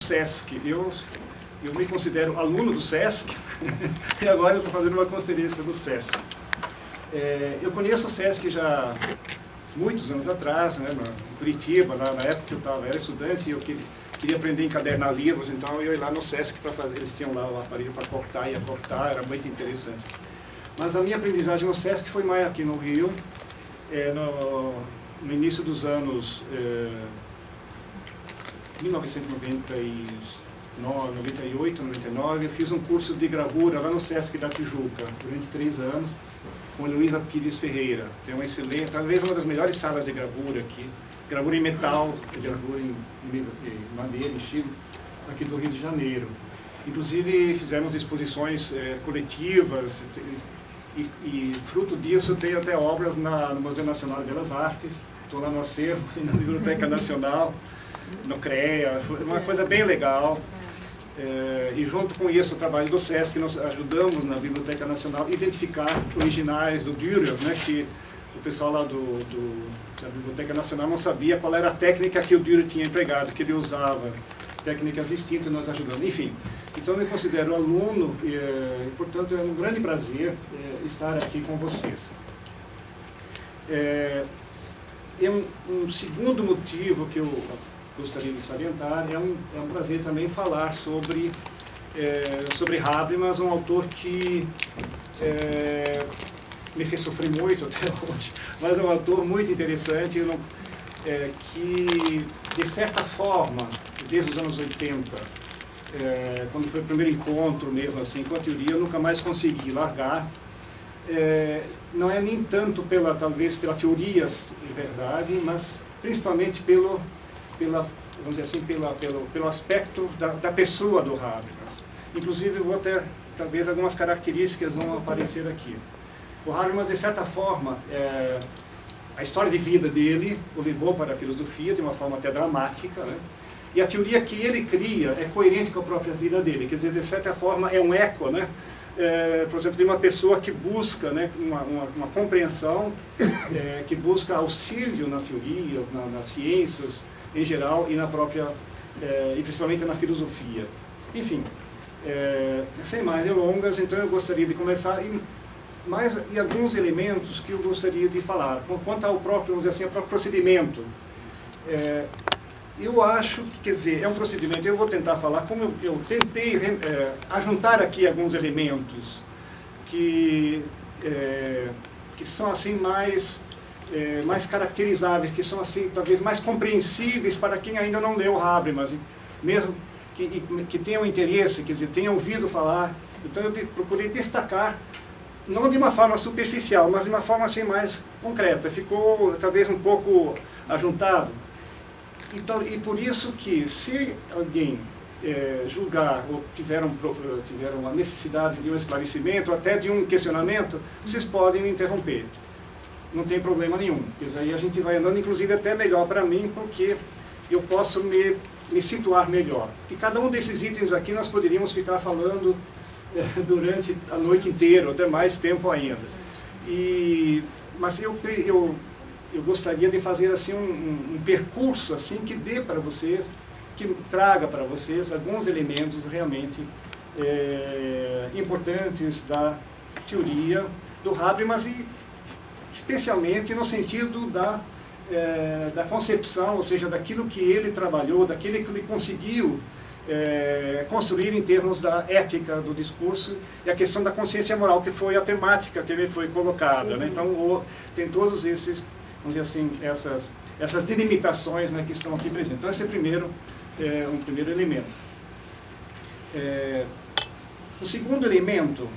SESC. Eu me considero aluno do SESC e agora eu estou fazendo uma conferência do SESC. Eu conheço o SESC já muitos anos atrás, né, em Curitiba, na época que eu era estudante e eu queria aprender a encadernar livros, então eu ia lá no SESC para fazer, eles tinham lá o aparelho para cortar, ia cortar, era muito interessante. Mas a minha aprendizagem no SESC foi mais aqui no Rio, no início dos anos 1998, 99, eu fiz um curso de gravura lá no SESC da Tijuca, durante 3 anos, com a Luísa Pires Ferreira. Tem uma excelente, talvez uma das melhores salas de gravura aqui, gravura em metal, gravura em madeira, em estilo, aqui do Rio de Janeiro. Inclusive fizemos exposições coletivas e fruto disso tem até obras no Museu Nacional de Belas Artes, estou lá no acervo e na Biblioteca Nacional, no CREA, foi uma coisa bem legal. E junto com isso o trabalho do SESC, nós ajudamos na Biblioteca Nacional a identificar originais do Dürer, né, que o pessoal lá da Biblioteca Nacional não sabia qual era a técnica que o Dürer tinha empregado, que ele usava, técnicas distintas, nós ajudamos, enfim. Então eu me considero aluno e portanto é um grande prazer estar aqui com vocês. Um segundo motivo que eu gostaria de salientar, é um prazer também falar sobre Habermas, um autor que me fez sofrer muito até hoje, mas é um autor muito interessante, que, de certa forma, desde os anos 80, quando foi o primeiro encontro mesmo assim, com a teoria, eu nunca mais consegui largar. Não é nem tanto talvez pela teoria de verdade, mas principalmente vamos dizer assim, pelo aspecto da pessoa do Habermas. Inclusive, talvez algumas características vão aparecer aqui. O Habermas, de certa forma, a história de vida dele o levou para a filosofia de uma forma até dramática, né? E a teoria que ele cria é coerente com a própria vida dele, quer dizer, de certa forma é um eco, né? Por exemplo, de uma pessoa que busca, né, uma compreensão, que busca auxílio na teoria, nas ciências em geral e e principalmente na filosofia. Enfim, sem mais delongas, então eu gostaria de começar e alguns elementos que eu gostaria de falar quanto ao próprio, vamos dizer assim, ao próprio procedimento. Eu acho que, quer dizer, é um procedimento, eu vou tentar falar, como eu tentei ajuntar aqui alguns elementos que são assim mais caracterizáveis, que são assim talvez mais compreensíveis para quem ainda não leu Habermas, mesmo que tenha um interesse, quer dizer, tenha ouvido falar. Então eu procurei destacar, não de uma forma superficial, mas de uma forma assim mais concreta. Ficou talvez um pouco ajuntado. Então, e por isso que, se alguém julgar ou tiver uma necessidade de um esclarecimento, ou até de um questionamento, vocês podem me interromper. Não tem problema nenhum. Pois aí a gente vai andando, inclusive até melhor para mim, porque eu posso me situar melhor. E cada um desses itens aqui nós poderíamos ficar falando durante a noite inteira, até mais tempo ainda. Mas eu gostaria de fazer assim um percurso assim que dê para vocês, que traga para vocês alguns elementos realmente importantes da teoria do Habermas e especialmente no sentido da concepção, ou seja, daquilo que ele trabalhou, daquilo que ele conseguiu construir em termos da ética do discurso e a questão da consciência moral, que foi a temática que ele foi colocada, né? Então tem todos esses, vamos dizer assim, essas delimitações, né, que estão aqui presentes. Então esse é um primeiro elemento. O segundo elemento,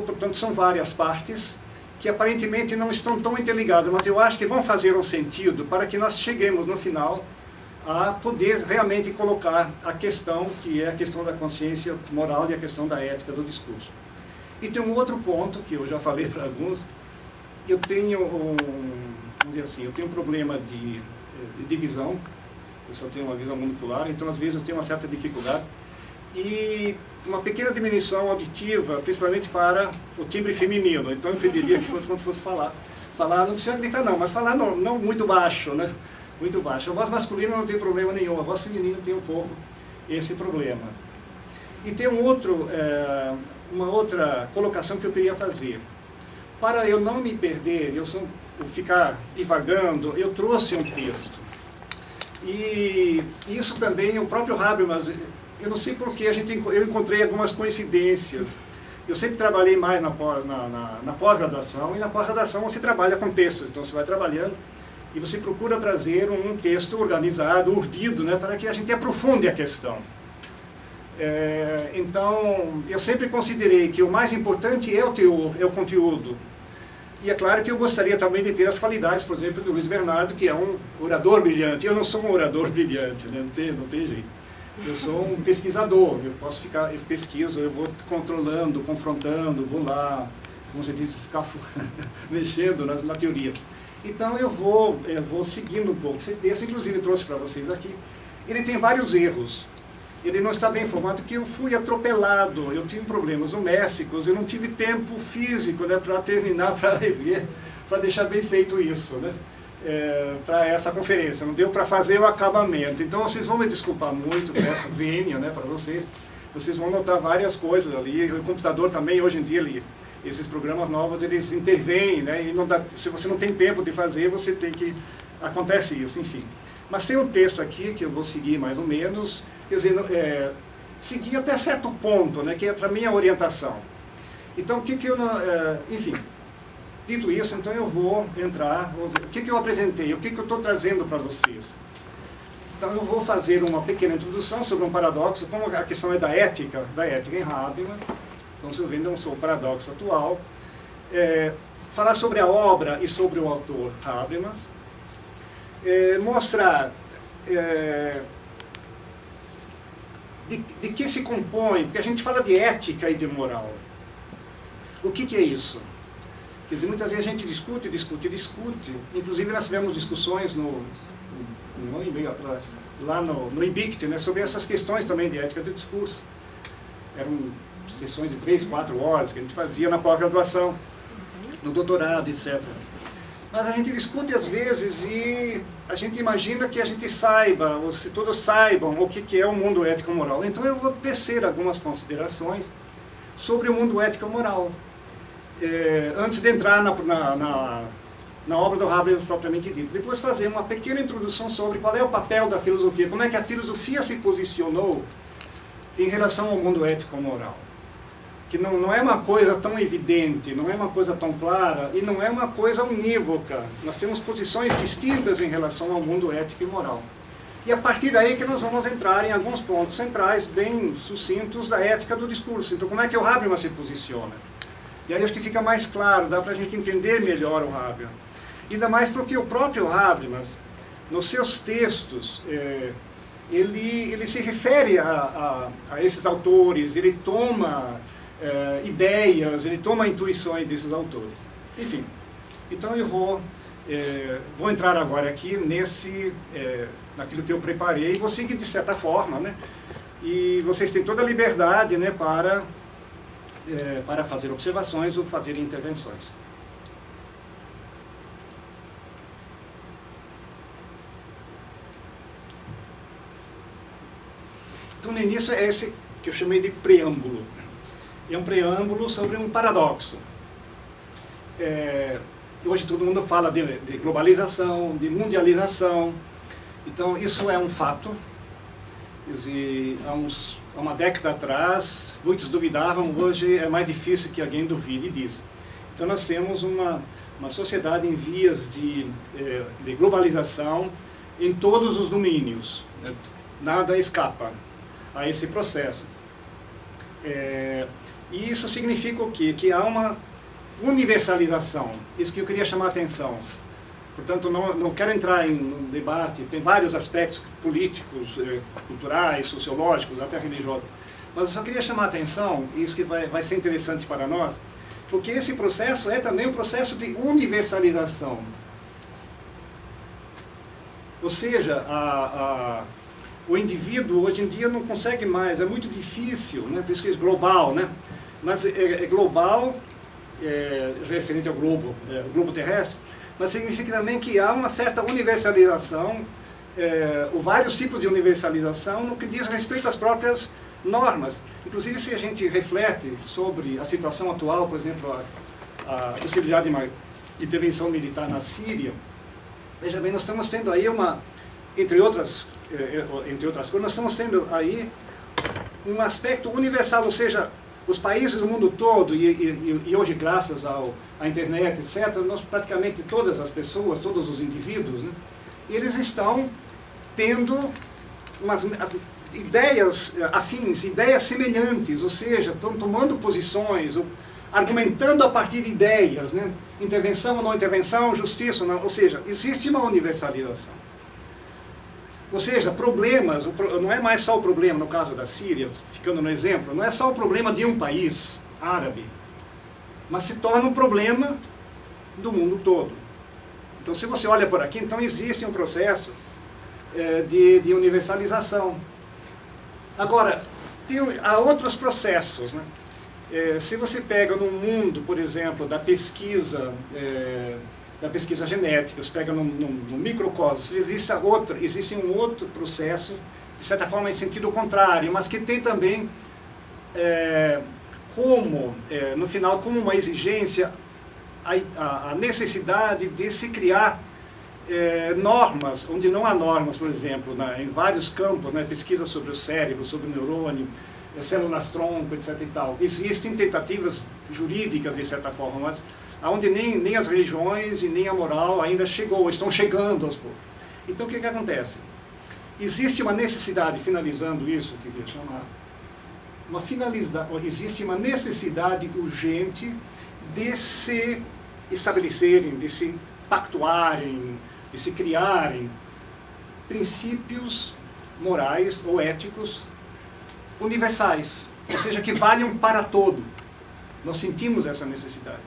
portanto, são várias partes que aparentemente não estão tão interligadas, mas eu acho que vão fazer um sentido para que nós cheguemos no final a poder realmente colocar a questão, que é a questão da consciência moral e a questão da ética do discurso. E tem um outro ponto, que eu já falei para alguns, eu tenho um problema de visão, eu só tenho uma visão monocular, então às vezes eu tenho uma certa dificuldade, e uma pequena diminuição auditiva, principalmente para o timbre feminino, então eu pediria que quando fosse falar, não precisa gritar não, mas falar não muito baixo, né? muito baixa. A voz masculina não tem problema nenhum, a voz feminina tem um pouco esse problema. E tem uma outra colocação que eu queria fazer. Para eu não me perder, eu ficar divagando, eu trouxe um texto. E isso também, o próprio Habermas, eu não sei porquê, eu encontrei algumas coincidências. Eu sempre trabalhei mais na pós-graduação, e na pós-graduação você trabalha com textos, então você vai trabalhando e você procura trazer um texto organizado, urdido, né, para que a gente aprofunde a questão. Então, eu sempre considerei que o mais importante é o teor, é o conteúdo. E é claro que eu gostaria também de ter as qualidades, por exemplo, do Luiz Bernardo, que é um orador brilhante. Eu não sou um orador brilhante, né? Não tem jeito. Eu sou um pesquisador, eu pesquiso, eu vou controlando, confrontando, vou lá, como você disse, mexendo na teoria. Então eu vou seguindo um pouco esse texto, inclusive trouxe para vocês aqui. Ele tem vários erros. Ele não está bem informado porque eu fui atropelado, eu tive problemas domésticos, eu não tive tempo físico, né, para terminar, para rever, para deixar bem feito isso, né, para essa conferência. Não deu para fazer o acabamento. Então vocês vão me desculpar muito, peço vênia, né, para vocês. Vocês vão notar várias coisas ali. O computador também, hoje em dia, esses programas novos, eles intervêm, né, e não dá, se você não tem tempo de fazer, você tem que... Acontece isso, enfim. Mas tem um texto aqui que eu vou seguir mais ou menos, quer dizer, seguir até certo ponto, né, que é para mim a orientação. Então, enfim, dito isso, então eu vou entrar, o que eu apresentei, o que eu estou trazendo para vocês. Então eu vou fazer uma pequena introdução sobre um paradoxo, como a questão é da ética em Habermas, então se eu vendo eu sou o paradoxo atual, falar sobre a obra e sobre o autor Habermas, mostrar de que se compõe, porque a gente fala de ética e de moral. O que é isso? Quer dizer, muitas vezes a gente discute, inclusive nós tivemos discussões um ano e meio atrás, lá no IBICT, né, sobre essas questões também de ética do discurso. Eram sessões de 3, 4 horas que a gente fazia na pós-graduação, no doutorado, etc. Mas a gente discute às vezes e a gente imagina que a gente saiba, ou se todos saibam, o que é o mundo ético-moral. Então eu vou tecer algumas considerações sobre o mundo ético-moral, antes de entrar na obra do Habermas propriamente dito. Depois fazer uma pequena introdução sobre qual é o papel da filosofia, como é que a filosofia se posicionou em relação ao mundo ético-moral. Que não é uma coisa tão evidente, não é uma coisa tão clara e não é uma coisa unívoca. Nós temos posições distintas em relação ao mundo ético e moral. E a partir daí que nós vamos entrar em alguns pontos centrais bem sucintos da ética do discurso. Então como é que o Habermas se posiciona? E aí acho que fica mais claro, dá para a gente entender melhor o Habermas. Ainda mais porque o próprio Habermas, nos seus textos, ele se refere a esses autores, ele toma ideias, ele toma intuições desses autores. Enfim, então eu vou entrar agora aqui naquilo que eu preparei, e vou seguir de certa forma, né? E vocês têm toda a liberdade, né, para fazer observações ou fazer intervenções. Então, no início é esse que eu chamei de preâmbulo. É um preâmbulo sobre um paradoxo. Hoje todo mundo fala de globalização, de mundialização. Então isso é um fato. Quer dizer, há uma década atrás, muitos duvidavam, hoje é mais difícil que alguém duvide disso. Então nós temos uma sociedade em vias de globalização em todos os domínios. Nada escapa a esse processo. E isso significa o quê? Que há uma universalização. Isso que eu queria chamar a atenção. Portanto, não quero entrar em um debate, tem vários aspectos políticos, culturais, sociológicos, até religiosos. Mas eu só queria chamar a atenção, e isso que vai ser interessante para nós, porque esse processo é também um processo de universalização. Ou seja, o indivíduo hoje em dia não consegue mais, é muito difícil, né? Por isso que é global, né? Mas é global, referente ao globo terrestre, mas significa também que há uma certa universalização, ou vários tipos de universalização no que diz respeito às próprias normas. Inclusive, se a gente reflete sobre a situação atual, por exemplo, a possibilidade de uma intervenção militar na Síria, veja bem, nós estamos tendo aí entre outras coisas, nós estamos tendo aí um aspecto universal, ou seja, os países do mundo todo, e hoje graças à internet, etc., nós, praticamente todas as pessoas, todos os indivíduos, né, eles estão tendo as ideias afins, ideias semelhantes, ou seja, estão tomando posições, argumentando a partir de ideias, né, intervenção ou não intervenção, justiça ou não, ou seja, existe uma universalização. Ou seja, problemas, não é mais só o problema, no caso da Síria, ficando no exemplo, não é só o problema de um país árabe, mas se torna um problema do mundo todo. Então, se você olha por aqui, então existe um processo de universalização. Agora, há outros processos, né? Se você pega no mundo, por exemplo, da pesquisa genética, você pega no microcosmos, existe um outro processo, de certa forma em sentido contrário, mas que tem também no final, como uma exigência, a necessidade de se criar normas, onde não há normas, por exemplo, em vários campos, né, pesquisa sobre o cérebro, sobre o neurônio, células-tronco, etc. e tal. Existem tentativas jurídicas, de certa forma, mas onde nem as religiões e nem a moral ainda estão chegando aos poucos. Então, o que acontece? Existe uma necessidade, finalizando isso, que eu queria chamar, existe uma necessidade urgente de se estabelecerem, de se pactuarem, de se criarem princípios morais ou éticos universais, ou seja, que valham para todo. Nós sentimos essa necessidade.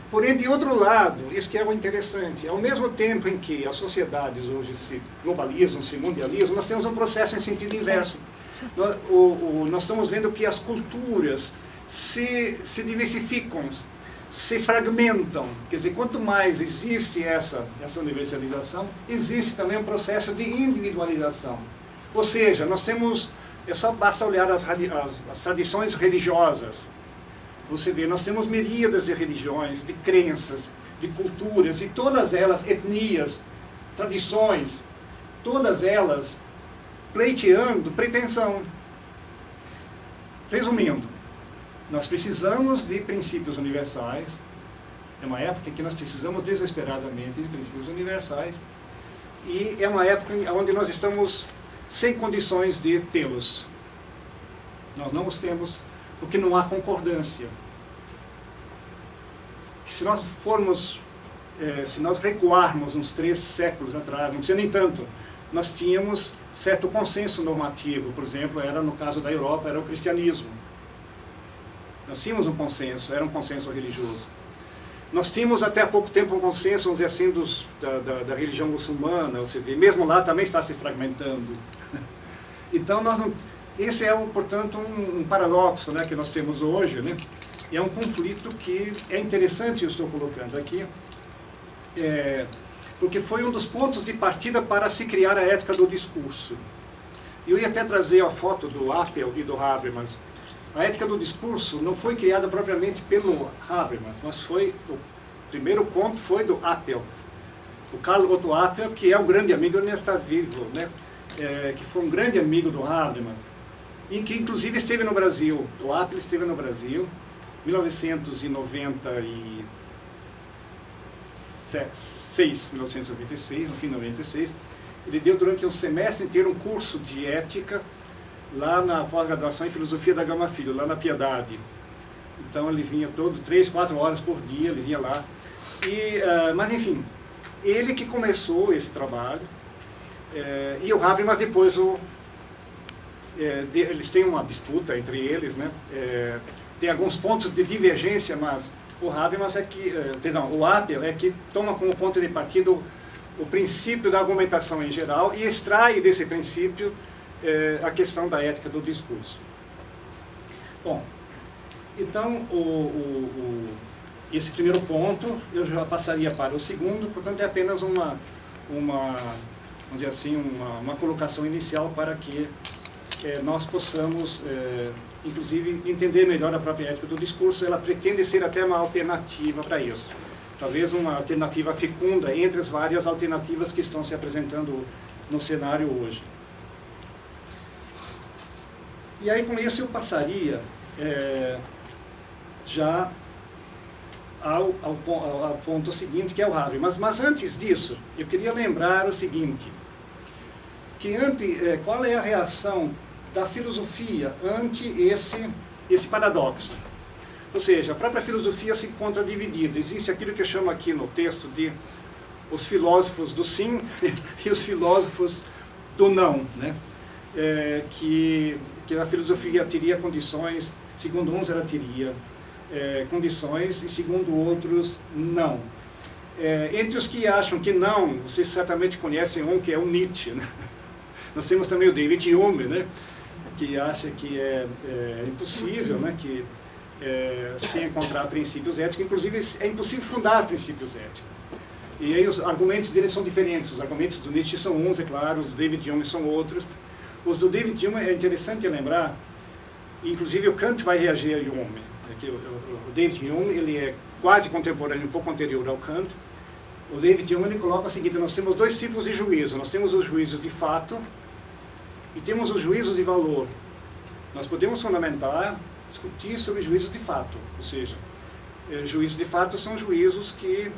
Porém, de outro lado, isso que é o interessante, ao mesmo tempo em que as sociedades hoje se globalizam, se mundializam, nós temos um processo em sentido inverso. Nós estamos vendo que as culturas se diversificam, se fragmentam. Quer dizer, quanto mais existe essa universalização, existe também um processo de individualização. Ou seja, nós temos, basta olhar as tradições religiosas. Você vê, nós temos miríadas de religiões, de crenças, de culturas, e todas elas, etnias, tradições, todas elas pleiteando pretensão. Resumindo, nós precisamos de princípios universais, é uma época em que nós precisamos desesperadamente de princípios universais, e é uma época onde nós estamos sem condições de tê-los. Nós não os temos porque não há concordância. Se nós se nós recuarmos uns 3 séculos atrás, não precisa nem tanto, nós tínhamos certo consenso normativo, por exemplo, no caso da Europa, era o cristianismo. Nós tínhamos um consenso, era um consenso religioso. Nós tínhamos até há pouco tempo um consenso, vamos dizer assim, da religião muçulmana, você vê, mesmo lá também está se fragmentando. Então, esse é, portanto, um paradoxo, né, que nós temos hoje, né? E é um conflito que é interessante, eu estou colocando aqui, porque foi um dos pontos de partida para se criar a ética do discurso. Eu ia até trazer a foto do Apel e do Habermas. A ética do discurso não foi criada propriamente pelo Habermas, mas o primeiro ponto foi do Apel. O Karl Otto Apel, que é um grande amigo, ele está vivo, né? Que foi um grande amigo do Habermas, e que inclusive esteve no Brasil. O Apel esteve no Brasil, 1996, no fim de 96, ele deu durante um semestre inteiro um curso de ética lá na pós-graduação em filosofia da Gama Filho, lá na Piedade. Então ele vinha 3, 4 horas por dia, ele vinha lá. Mas enfim, ele que começou esse trabalho, e o Habermas depois, eles têm uma disputa entre eles, né? Tem alguns pontos de divergência, mas o Habermas o Apel é que toma como ponto de partida o princípio da argumentação em geral e extrai desse princípio a questão da ética do discurso. Bom, então esse primeiro ponto, eu já passaria para o segundo, portanto é apenas vamos dizer assim, uma colocação inicial para que nós possamos, inclusive, entender melhor a própria ética do discurso. Ela pretende ser até uma alternativa para isso. Talvez uma alternativa fecunda entre as várias alternativas que estão se apresentando no cenário hoje. E aí, com isso, eu passaria já ao ponto seguinte, que é o Habermas. Mas antes disso, eu queria lembrar o seguinte, que qual é a reação da filosofia ante esse paradoxo? Ou seja, a própria filosofia se encontra dividida. Existe aquilo que eu chamo aqui no texto de os filósofos do sim e os filósofos do não, né? Que a filosofia teria condições, segundo uns ela teria condições e segundo outros não. Entre os que acham que não, vocês certamente conhecem um que é o Nietzsche, né? Nós temos também o David Hume, né? Que acha que é impossível, né? Que se encontrar princípios éticos, inclusive é impossível fundar princípios éticos. E aí os argumentos dele são diferentes. Os argumentos do Nietzsche são uns, é claro, os do David Hume são outros. Os do David Hume é interessante lembrar, inclusive o Kant vai reagir a Hume. O David Hume ele é quase contemporâneo, um pouco anterior ao Kant. O David Hume ele coloca o seguinte: nós temos dois tipos de juízo. Nós temos os juízos de fato e temos os juízos de valor. Nós podemos fundamentar, discutir sobre juízos de fato, ou seja, juízos de fato são juízos que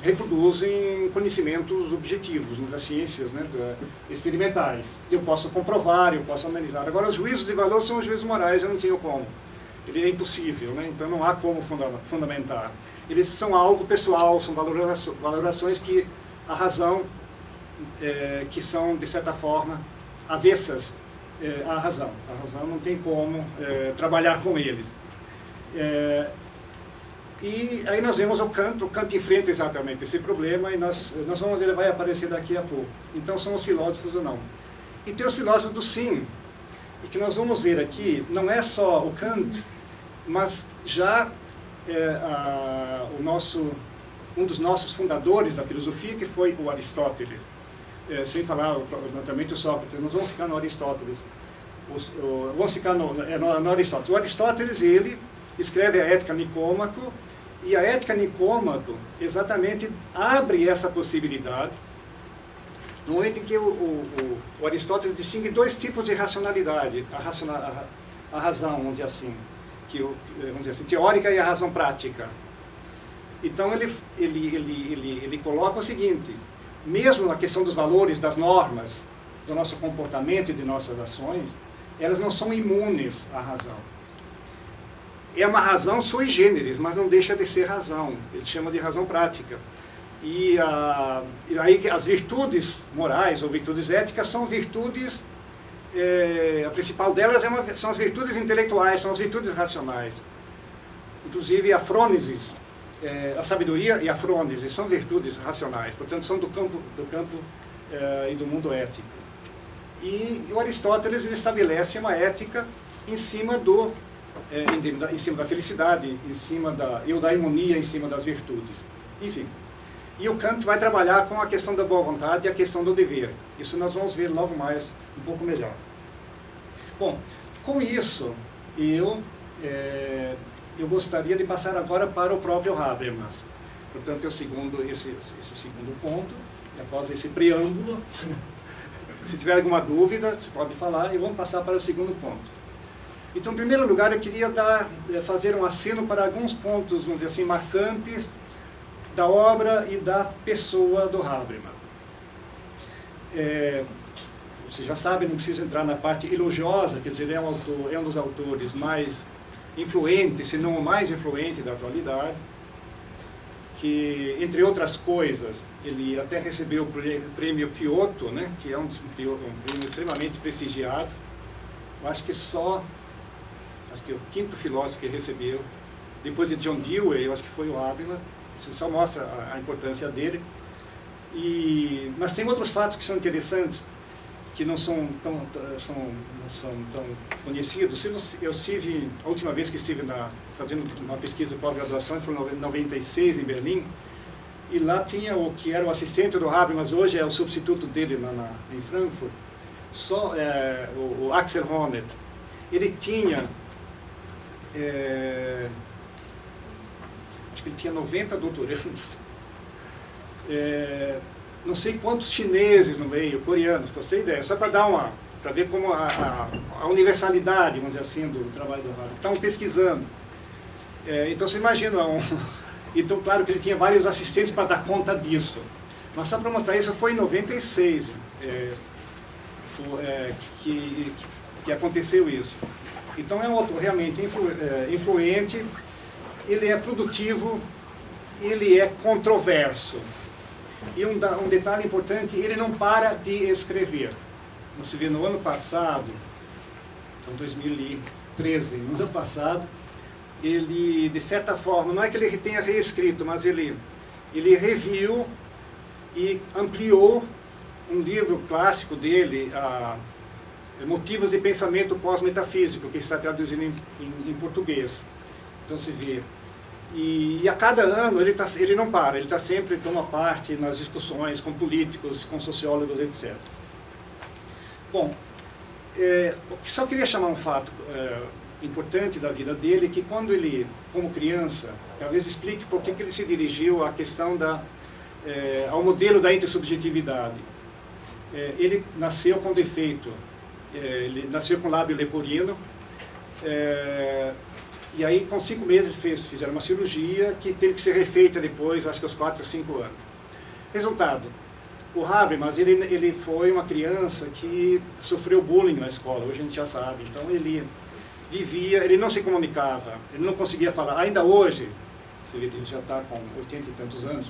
reproduzem conhecimentos objetivos, né, das ciências, né, experimentais. Eu posso comprovar, eu posso analisar. Agora, os juízos de valor são os juízos morais, eu não tenho como. Ele é impossível, né, então não há como fundamentar. Eles são algo pessoal, são valorações que a razão, que são, de certa forma, avessas à razão. A razão não tem como trabalhar com eles. E aí nós vemos o Kant enfrenta exatamente esse problema, e ele vai aparecer daqui a pouco. Então são os filósofos ou não. E tem os filósofos do sim, e que nós vamos ver aqui, não é só o Kant, mas já um dos nossos fundadores da filosofia, que foi o Aristóteles. Sem falar, naturalmente, o Sócrates, nós vamos ficar no Aristóteles. Vamos ficar no Aristóteles. O Aristóteles, ele escreve a Ética Nicômaco, e a Ética Nicômaco exatamente abre essa possibilidade no momento em que o Aristóteles distingue dois tipos de racionalidade, a razão, vamos dizer assim, teórica e a razão prática. Então ele coloca o seguinte: mesmo na questão dos valores, das normas, do nosso comportamento e de nossas ações, elas não são imunes à razão. É uma razão sui generis, mas não deixa de ser razão. Ele chama de razão prática. E aí as virtudes morais ou virtudes éticas são virtudes, a principal delas são as virtudes intelectuais, são as virtudes racionais. Inclusive a frônesis, a sabedoria e a frônese são virtudes racionais, portanto são do campo e do mundo ético. E o Aristóteles ele estabelece uma ética em cima em cima da felicidade, em cima da eudaimonia, em cima das virtudes. Enfim. E o Kant vai trabalhar com a questão da boa vontade e a questão do dever. Isso nós vamos ver logo mais, um pouco melhor. Bom, com isso, eu gostaria de passar agora para o próprio Habermas. Portanto, esse segundo ponto, após esse preâmbulo. Se tiver alguma dúvida, você pode falar, e vamos passar para o segundo ponto. Então, em primeiro lugar, eu queria fazer um aceno para alguns pontos, vamos dizer assim, marcantes da obra e da pessoa do Habermas. Você já sabe, não precisa entrar na parte elogiosa, quer dizer, é um dos autores mais influentes, se não o mais influente da atualidade, que, entre outras coisas, ele até recebeu o prêmio Kyoto, né, que é um prêmio extremamente prestigiado. Eu acho que é o quinto filósofo que recebeu, depois de John Dewey, eu acho que foi o Habermas. Isso só mostra a importância dele. Mas tem outros fatos que são interessantes, que não são tão conhecidos. A última vez que estive fazendo uma pesquisa de pós-graduação foi em 96 em Berlim, e lá tinha o que era o assistente do Habermas, hoje é o substituto dele em Frankfurt, o Axel Honneth. Ele tinha, acho que ele tinha 90 doutorandos, não sei quantos chineses no meio, coreanos, para você ter ideia, só para ver como a universalidade, vamos dizer assim, do trabalho do Habermas. Estavam pesquisando. Então você imagina, então claro que ele tinha vários assistentes para dar conta disso. Mas só para mostrar isso, foi em 96 que aconteceu isso. Então é um autor realmente influente, ele é produtivo, ele é controverso. E um detalhe importante, ele não para de escrever. Você vê no ano passado, então 2013, no ano passado, ele, de certa forma, não é que ele tenha reescrito, mas ele reviu e ampliou um livro clássico dele, Motivos de Pensamento Pós-Metafísico, que está traduzido em português. Então se vê. E a cada ano ele não para, ele está sempre toma parte nas discussões com políticos, com sociólogos, etc. Bom, só queria chamar um fato importante da vida dele, que quando ele, como criança, talvez explique por que ele se dirigiu à questão ao modelo da intersubjetividade. Ele nasceu com defeito, ele nasceu com lábio leporino, e aí com 5 meses fizeram uma cirurgia que teve que ser refeita depois, acho que aos 4 ou 5 anos. Resultado, o Habermas, ele foi uma criança que sofreu bullying na escola, hoje a gente já sabe. Então ele vivia, ele não se comunicava, ele não conseguia falar. Ainda hoje, ele já está com 80 e tantos anos,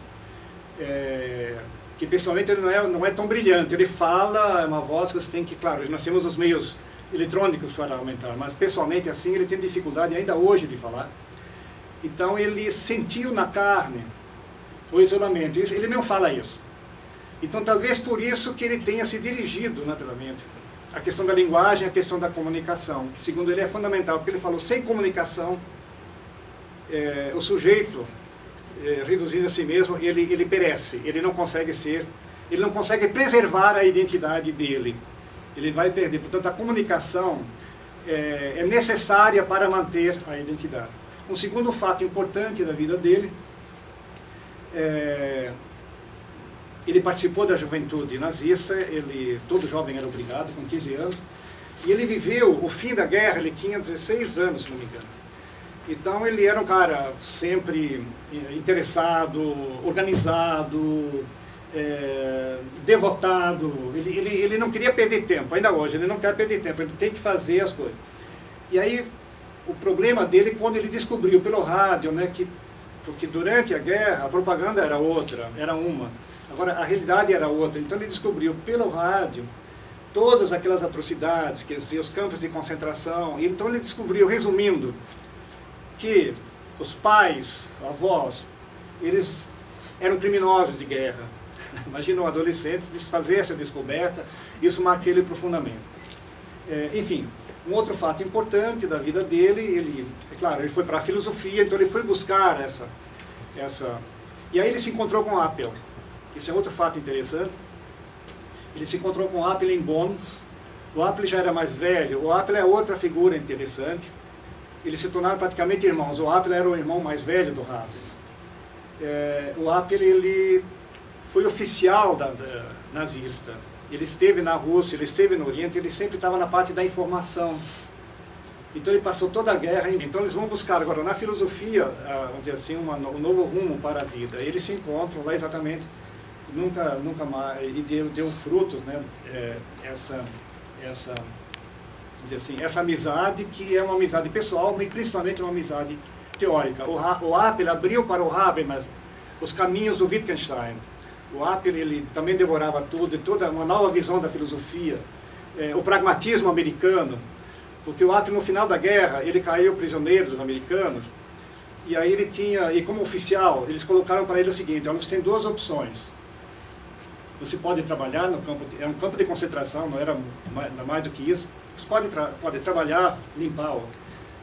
que pessoalmente ele não é tão brilhante. Ele fala, é uma voz que você tem que, claro, nós temos os meios eletrônicos para aumentar, mas pessoalmente assim ele tem dificuldade ainda hoje de falar. Então ele sentiu na carne o isolamento. Ele não fala isso. Então talvez por isso que ele tenha se dirigido naturalmente à questão da linguagem, à questão da comunicação, que segundo ele é fundamental, porque ele falou, sem comunicação o sujeito reduzir a si mesmo, ele perece, ele não consegue preservar a identidade dele. Ele vai perder. Portanto, a comunicação é necessária para manter a identidade. Um segundo fato importante da vida dele, ele participou da juventude nazista, todo jovem era obrigado, com 15 anos, e ele viveu o fim da guerra, ele tinha 16 anos, se não me engano. Então ele era um cara sempre interessado, organizado, devotado. Ele não queria perder tempo, ainda hoje, ele não quer perder tempo, ele tem que fazer as coisas. E aí, o problema dele, quando ele descobriu pelo rádio, né, porque durante a guerra a propaganda era outra, era uma, agora a realidade era outra, então ele descobriu pelo rádio todas aquelas atrocidades, quer dizer, os campos de concentração, e então ele descobriu, resumindo, que os pais, avós, eles eram criminosos de guerra. Imagina um adolescente desfazer essa descoberta, isso marca ele profundamente. Enfim, um outro fato importante da vida dele, claro, ele foi para a filosofia, então ele foi buscar essa... E aí ele se encontrou com Apel. Isso é outro fato interessante. Ele se encontrou com Apel em Bonn. O Apel já era mais velho. O Apel é outra figura interessante. Eles se tornaram praticamente irmãos. O Apel era o irmão mais velho do Haber. O Apel, ele foi oficial nazista. Ele esteve na Rússia, ele esteve no Oriente, ele sempre estava na parte da informação. Então ele passou toda a guerra. Então eles vão buscar agora na filosofia, vamos dizer assim, um novo rumo para a vida. Eles se encontram lá exatamente, nunca mais, e deu frutos, né? Essa amizade, que é uma amizade pessoal, mas principalmente uma amizade teórica. O Apel abriu para o Habermas os caminhos do Wittgenstein. O Apel, ele também devorava tudo, toda uma nova visão da filosofia, o pragmatismo americano, porque o Apel, no final da guerra, ele caiu prisioneiro dos americanos, e aí ele tinha, e como oficial, eles colocaram para ele o seguinte: olha, você tem duas opções, você pode trabalhar no campo, é um campo de concentração, não era mais do que isso, você pode trabalhar, limpar,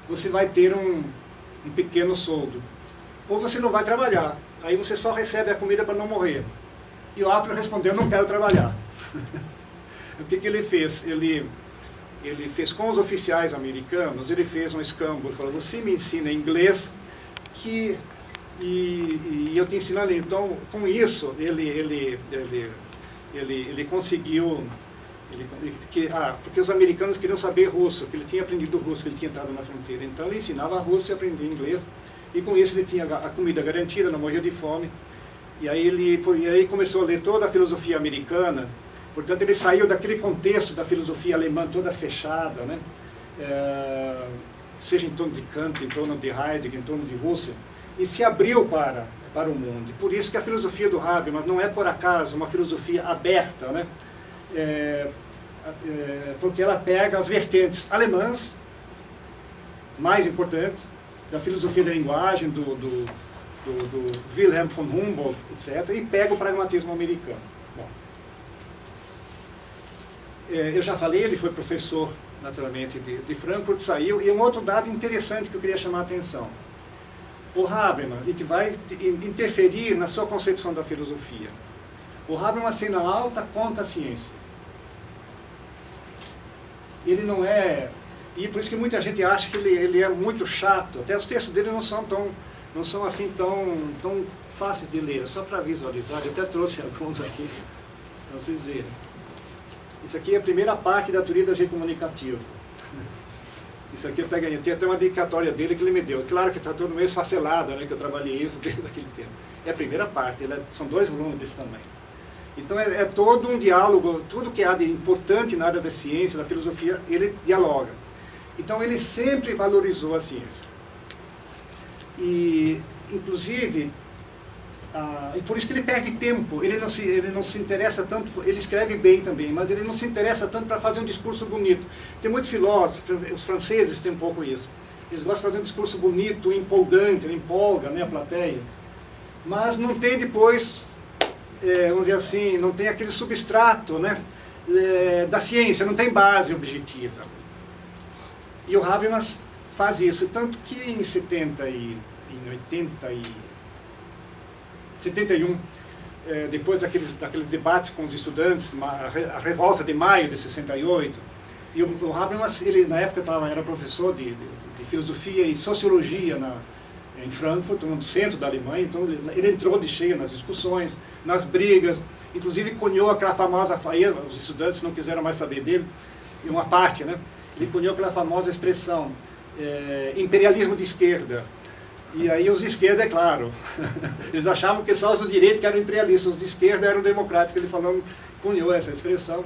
você vai ter um pequeno soldo. Ou você não vai trabalhar, aí você só recebe a comida para não morrer. E o Abraham respondeu, não quero trabalhar. O que ele fez? Ele fez com os oficiais americanos, ele fez um escambo, ele falou, você me ensina inglês e eu te ensino ali. Então, com isso, ele conseguiu, porque os americanos queriam saber russo, que ele tinha aprendido russo, que ele tinha entrado na fronteira. Então, ele ensinava russo e aprendia inglês, e com isso ele tinha a comida garantida, não morria de fome. E aí começou a ler toda a filosofia americana. Portanto, ele saiu daquele contexto da filosofia alemã toda fechada, né? Seja em torno de Kant, em torno de Heidegger, em torno de Husserl, e se abriu para o mundo. E por isso que a filosofia do Habermas não é por acaso uma filosofia aberta, né? Porque ela pega as vertentes alemãs, mais importantes, da filosofia da linguagem, do Wilhelm von Humboldt, etc., e pega o pragmatismo americano. Bom, eu já falei, ele foi professor, naturalmente, de Frankfurt, saiu, e um outro dado interessante que eu queria chamar a atenção. O Habermas, e que vai interferir na sua concepção da filosofia. O Habermas tem na alta conta a ciência. Ele não é... E por isso que muita gente acha que ele é muito chato. Até os textos dele não são assim tão fáceis de ler. Só para visualizar, eu até trouxe alguns aqui, para vocês verem. Isso aqui é a primeira parte da teoria do agente comunicativo. Isso aqui eu até ganhei. Tem até uma dedicatória dele que ele me deu. Claro que está todo meio esfacelado, né, que eu trabalhei isso desde aquele tempo. É a primeira parte, são 2 volumes desse tamanho. Então é todo um diálogo, tudo que há de importante na área da ciência, da filosofia, ele dialoga. Então ele sempre valorizou a ciência. E, inclusive, e por isso que ele perde tempo, ele não se interessa tanto, ele escreve bem também, mas ele não se interessa tanto para fazer um discurso bonito. Tem muitos filósofos, os franceses têm um pouco isso, eles gostam de fazer um discurso bonito, empolgante, ele empolga, né, a plateia, mas não tem depois, vamos dizer assim, não tem aquele substrato, né, da ciência, não tem base objetiva. E o Habermas faz isso, tanto que em 71, depois daqueles debates com os estudantes, a revolta de maio de 68, e o Habermas, ele na época era professor de filosofia e sociologia em Frankfurt, no centro da Alemanha, então ele entrou de cheio nas discussões, nas brigas, inclusive cunhou aquela famosa, os estudantes não quiseram mais saber dele, e uma parte, né? Ele cunhou aquela famosa expressão, imperialismo de esquerda. E aí os de esquerda, é claro, eles achavam que só os do direito que eram imperialistas, os de esquerda eram democráticos, ele falou, cunhou essa expressão.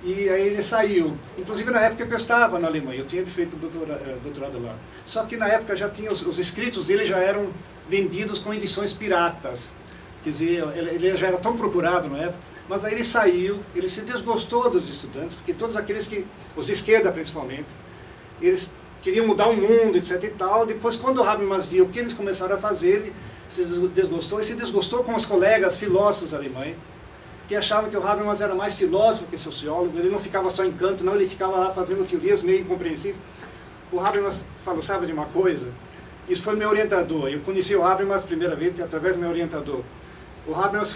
E aí ele saiu, inclusive na época que eu estava na Alemanha, eu tinha feito doutorado lá. Só que na época já tinha, os escritos dele já eram vendidos com edições piratas. Quer dizer, ele já era tão procurado na época. Mas aí ele saiu, ele se desgostou dos estudantes, porque todos aqueles os de esquerda principalmente, eles queriam mudar o mundo, etc e tal. Depois, quando o Habermas viu o que eles começaram a fazer, ele se desgostou com os colegas filósofos alemães, que achavam que o Habermas era mais filósofo que sociólogo, ele não ficava só em Kant, não, ele ficava lá fazendo teorias meio incompreensíveis. O Habermas falou, sabe de uma coisa? Isso foi meu orientador, eu conheci o Habermas a primeira vez através do meu orientador. O Habermas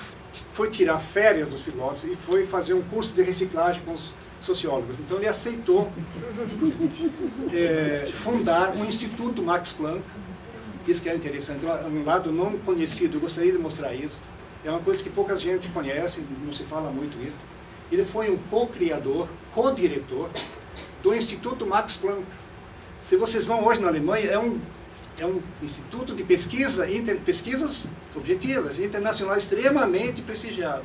foi tirar férias dos filósofos e foi fazer um curso de reciclagem com os sociólogos. Então ele aceitou fundar um Instituto Max Planck. Isso que é interessante, um lado não conhecido, eu gostaria de mostrar isso. É uma coisa que pouca gente conhece, não se fala muito isso. Ele foi um co-criador, co-diretor do Instituto Max Planck. Se vocês vão hoje na Alemanha, é um instituto de pesquisa, pesquisas objetivas, internacionais, extremamente prestigiado.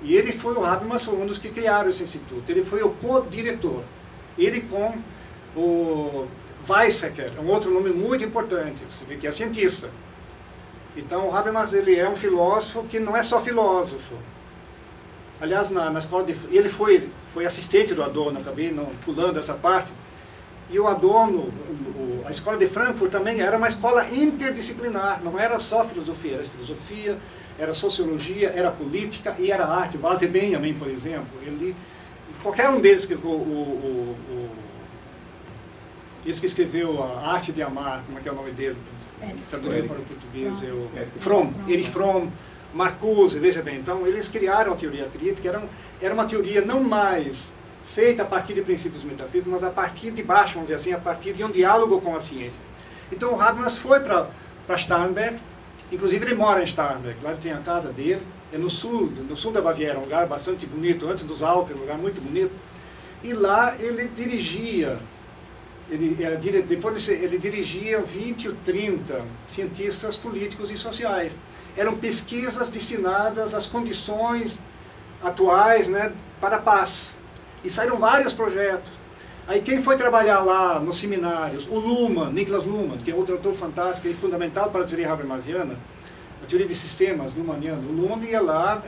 E o Habermas foi um dos que criaram esse instituto. Ele foi o co-diretor. Ele com o Weizsäcker, um outro nome muito importante, você vê que é cientista. Então o Habermas, ele é um filósofo que não é só filósofo. Aliás, na escola ele foi assistente do Adorno, acabei pulando essa parte. E o Adorno, a escola de Frankfurt também era uma escola interdisciplinar, não era só filosofia, era filosofia, era sociologia, era política e era arte. Walter Benjamin, por exemplo, qualquer um deles, esse que escreveu A Arte de Amar, como é que é o nome dele? Traduzido para o português, Erich Fromm, Marcuse, veja bem, então eles criaram a teoria crítica, era uma teoria não mais feita a partir de princípios metafísicos, mas a partir de baixo, vamos dizer assim, a partir de um diálogo com a ciência. Então o Habermas foi para Starnberg, inclusive ele mora em Starnberg, lá ele tem a casa dele, é no sul da Baviera, um lugar bastante bonito, antes dos Alpes, um lugar muito bonito, e lá ele dirigia, ele dirigia 20 ou 30 cientistas políticos e sociais. Eram pesquisas destinadas às condições atuais, né, para a paz. E saíram vários projetos. Aí quem foi trabalhar lá nos seminários? O Luhmann, Niklas Luhmann, que é outro autor fantástico e fundamental para a teoria habermasiana, a teoria de sistemas luhmanniana. O Luhmann ia lá,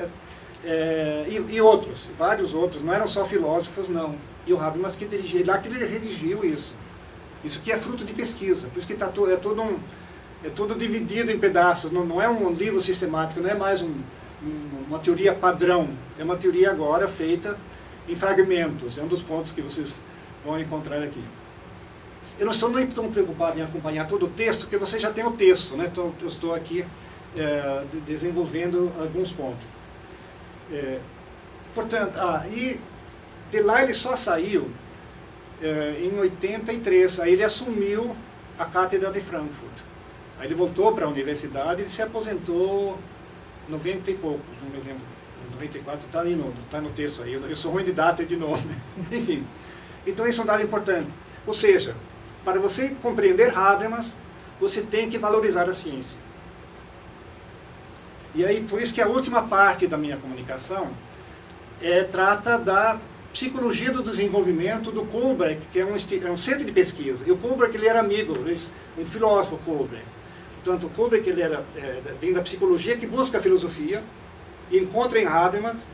e outros, vários outros, não eram só filósofos, não. E o Habermas que dirigia, lá que ele redigiu isso. Isso aqui é fruto de pesquisa, por isso que é todo dividido em pedaços, não é um livro sistemático, não é mais uma teoria padrão, é uma teoria agora feita em fragmentos, é um dos pontos que vocês vão encontrar aqui. Eu não estou nem tão preocupado em acompanhar todo o texto, porque você já tem o texto, né? Então, eu estou aqui desenvolvendo alguns pontos. Portanto, e de lá ele só saiu em 83, aí ele assumiu a cátedra de Frankfurt. Aí ele voltou para a universidade e se aposentou 90 e poucos, não me lembro, 94, está no texto aí, eu sou ruim de data e de nome, enfim. Então isso é um dado importante. Ou seja, para você compreender Habermas, você tem que valorizar a ciência. E aí, por isso que a última parte da minha comunicação trata da psicologia do desenvolvimento do Kohlberg, que é um centro de pesquisa. E o Kohlberg, ele era amigo, um filósofo Kohlberg. Portanto, o Kohlberg, ele vem da psicologia que busca a filosofia e encontra em Habermas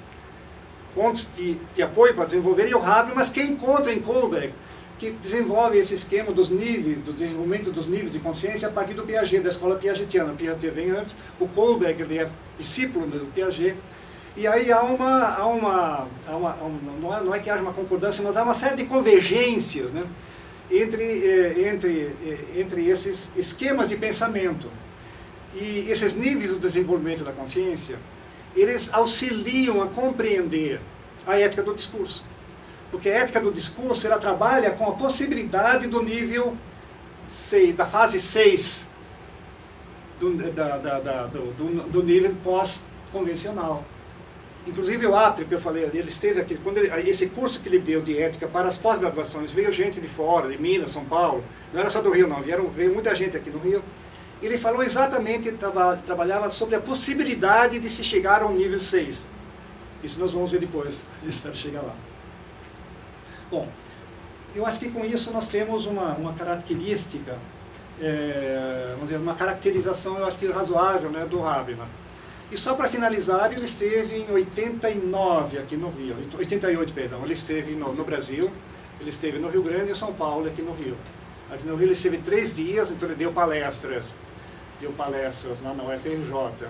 pontos de apoio para desenvolver, e o Habermas que encontra em Kohlberg, que desenvolve esse esquema dos níveis, do desenvolvimento dos níveis de consciência a partir do Piaget, da escola piagetiana. O Piaget vem antes, o Kohlberg, ele é discípulo do Piaget. E aí não é que haja uma concordância, mas há uma série de convergências, né, entre esses esquemas de pensamento. E esses níveis do desenvolvimento da consciência, eles auxiliam a compreender a ética do discurso. Porque a ética do discurso, ela trabalha com a possibilidade do nível 6, da fase 6 do nível pós-convencional. Inclusive o Apple, que eu falei, ele esteve aqui, esse curso que ele deu de ética para as pós-graduações, veio gente de fora, de Minas, São Paulo, não era só do Rio não, veio muita gente aqui no Rio. Ele falou exatamente, trabalhava sobre a possibilidade de se chegar ao nível 6. Isso nós vamos ver depois, espero chegar lá. Bom, eu acho que com isso nós temos uma característica, vamos dizer, uma caracterização, eu acho que razoável, né, do Habermas. E só para finalizar, ele esteve em 89 aqui no Rio, 88, perdão, ele esteve no Brasil, ele esteve no Rio Grande e São Paulo, aqui no Rio. Aqui no Rio ele esteve 3 dias, então ele deu palestras lá na UFRJ,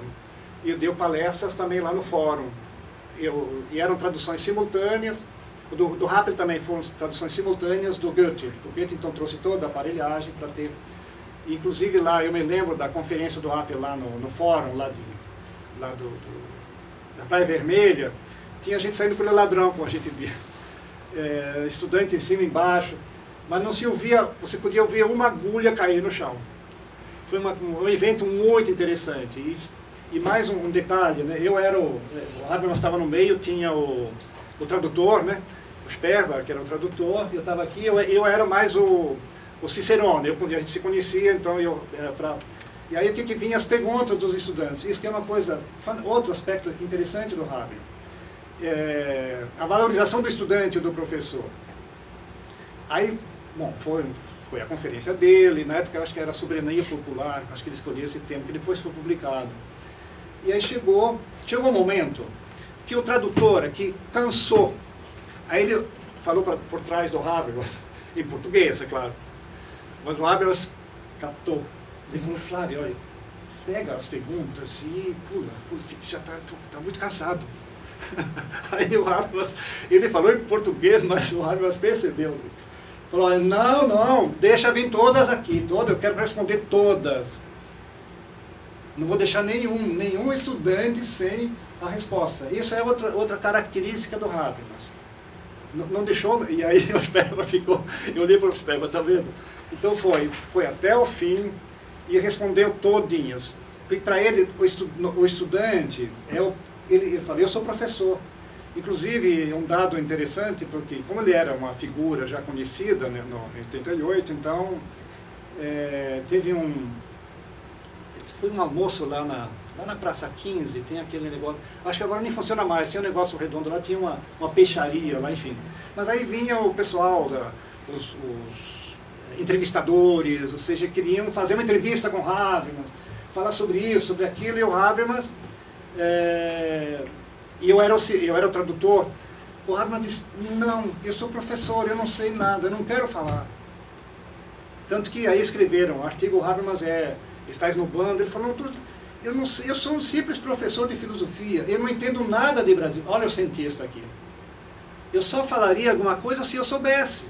e deu palestras também lá no fórum, e eram traduções simultâneas. Do Happel também foram traduções simultâneas do Goethe. O Goethe então trouxe toda a aparelhagem para ter. Inclusive lá, eu me lembro da conferência do Happel lá no fórum, da Praia Vermelha, tinha gente saindo pelo ladrão, como a gente via. Estudante em cima e embaixo, mas não se ouvia, você podia ouvir uma agulha cair no chão. Foi um evento muito interessante. E mais um detalhe, né? O Habermas estava no meio, tinha o tradutor, né? O Sperber, que era o tradutor, eu estava aqui, eu era mais o Cicerone, a gente se conhecia, então E aí o que vinha? As perguntas dos estudantes. Isso que é uma coisa, outro aspecto interessante do Habermas. A valorização do estudante e do professor. Aí, bom, foi a conferência dele, na época eu acho que era Soberania Popular, acho que ele escolheu esse termo, que depois foi publicado. E aí chegou um momento que o tradutor aqui cansou. Aí ele falou por trás do Habermas, em português, é claro. Mas o Habermas captou. Ele falou, Flávio, olha, pega as perguntas e pula, já está muito cansado. Aí o Habermas, ele falou em português, mas o Habermas percebeu. Falou, não, deixa vir todas aqui, todas, eu quero responder todas. Não vou deixar nenhum estudante sem a resposta. Isso é outra característica do Habermas. Não deixou, e aí o Sperber ficou, eu olhei para o Sperber, tá vendo? Então foi até o fim e respondeu todinhas. Porque para ele, o estudante, ele falou, eu sou professor. Inclusive, um dado interessante, porque como ele era uma figura já conhecida, né, em 88, então foi um almoço lá na Praça 15, tem aquele negócio, acho que agora nem funciona mais, tinha um negócio redondo lá, tinha uma peixaria lá, enfim. Mas aí vinha o pessoal, os entrevistadores, ou seja, queriam fazer uma entrevista com o Habermas, falar sobre isso, sobre aquilo, e o Habermas, e eu era o tradutor. O Habermas disse, não, eu sou professor, eu não sei nada, eu não quero falar. Tanto que aí escreveram, o artigo Habermas estás no bando, ele falou, eu não sei, eu sou um simples professor de filosofia, eu não entendo nada de Brasil. Olha o cientista aqui. Eu só falaria alguma coisa se eu soubesse.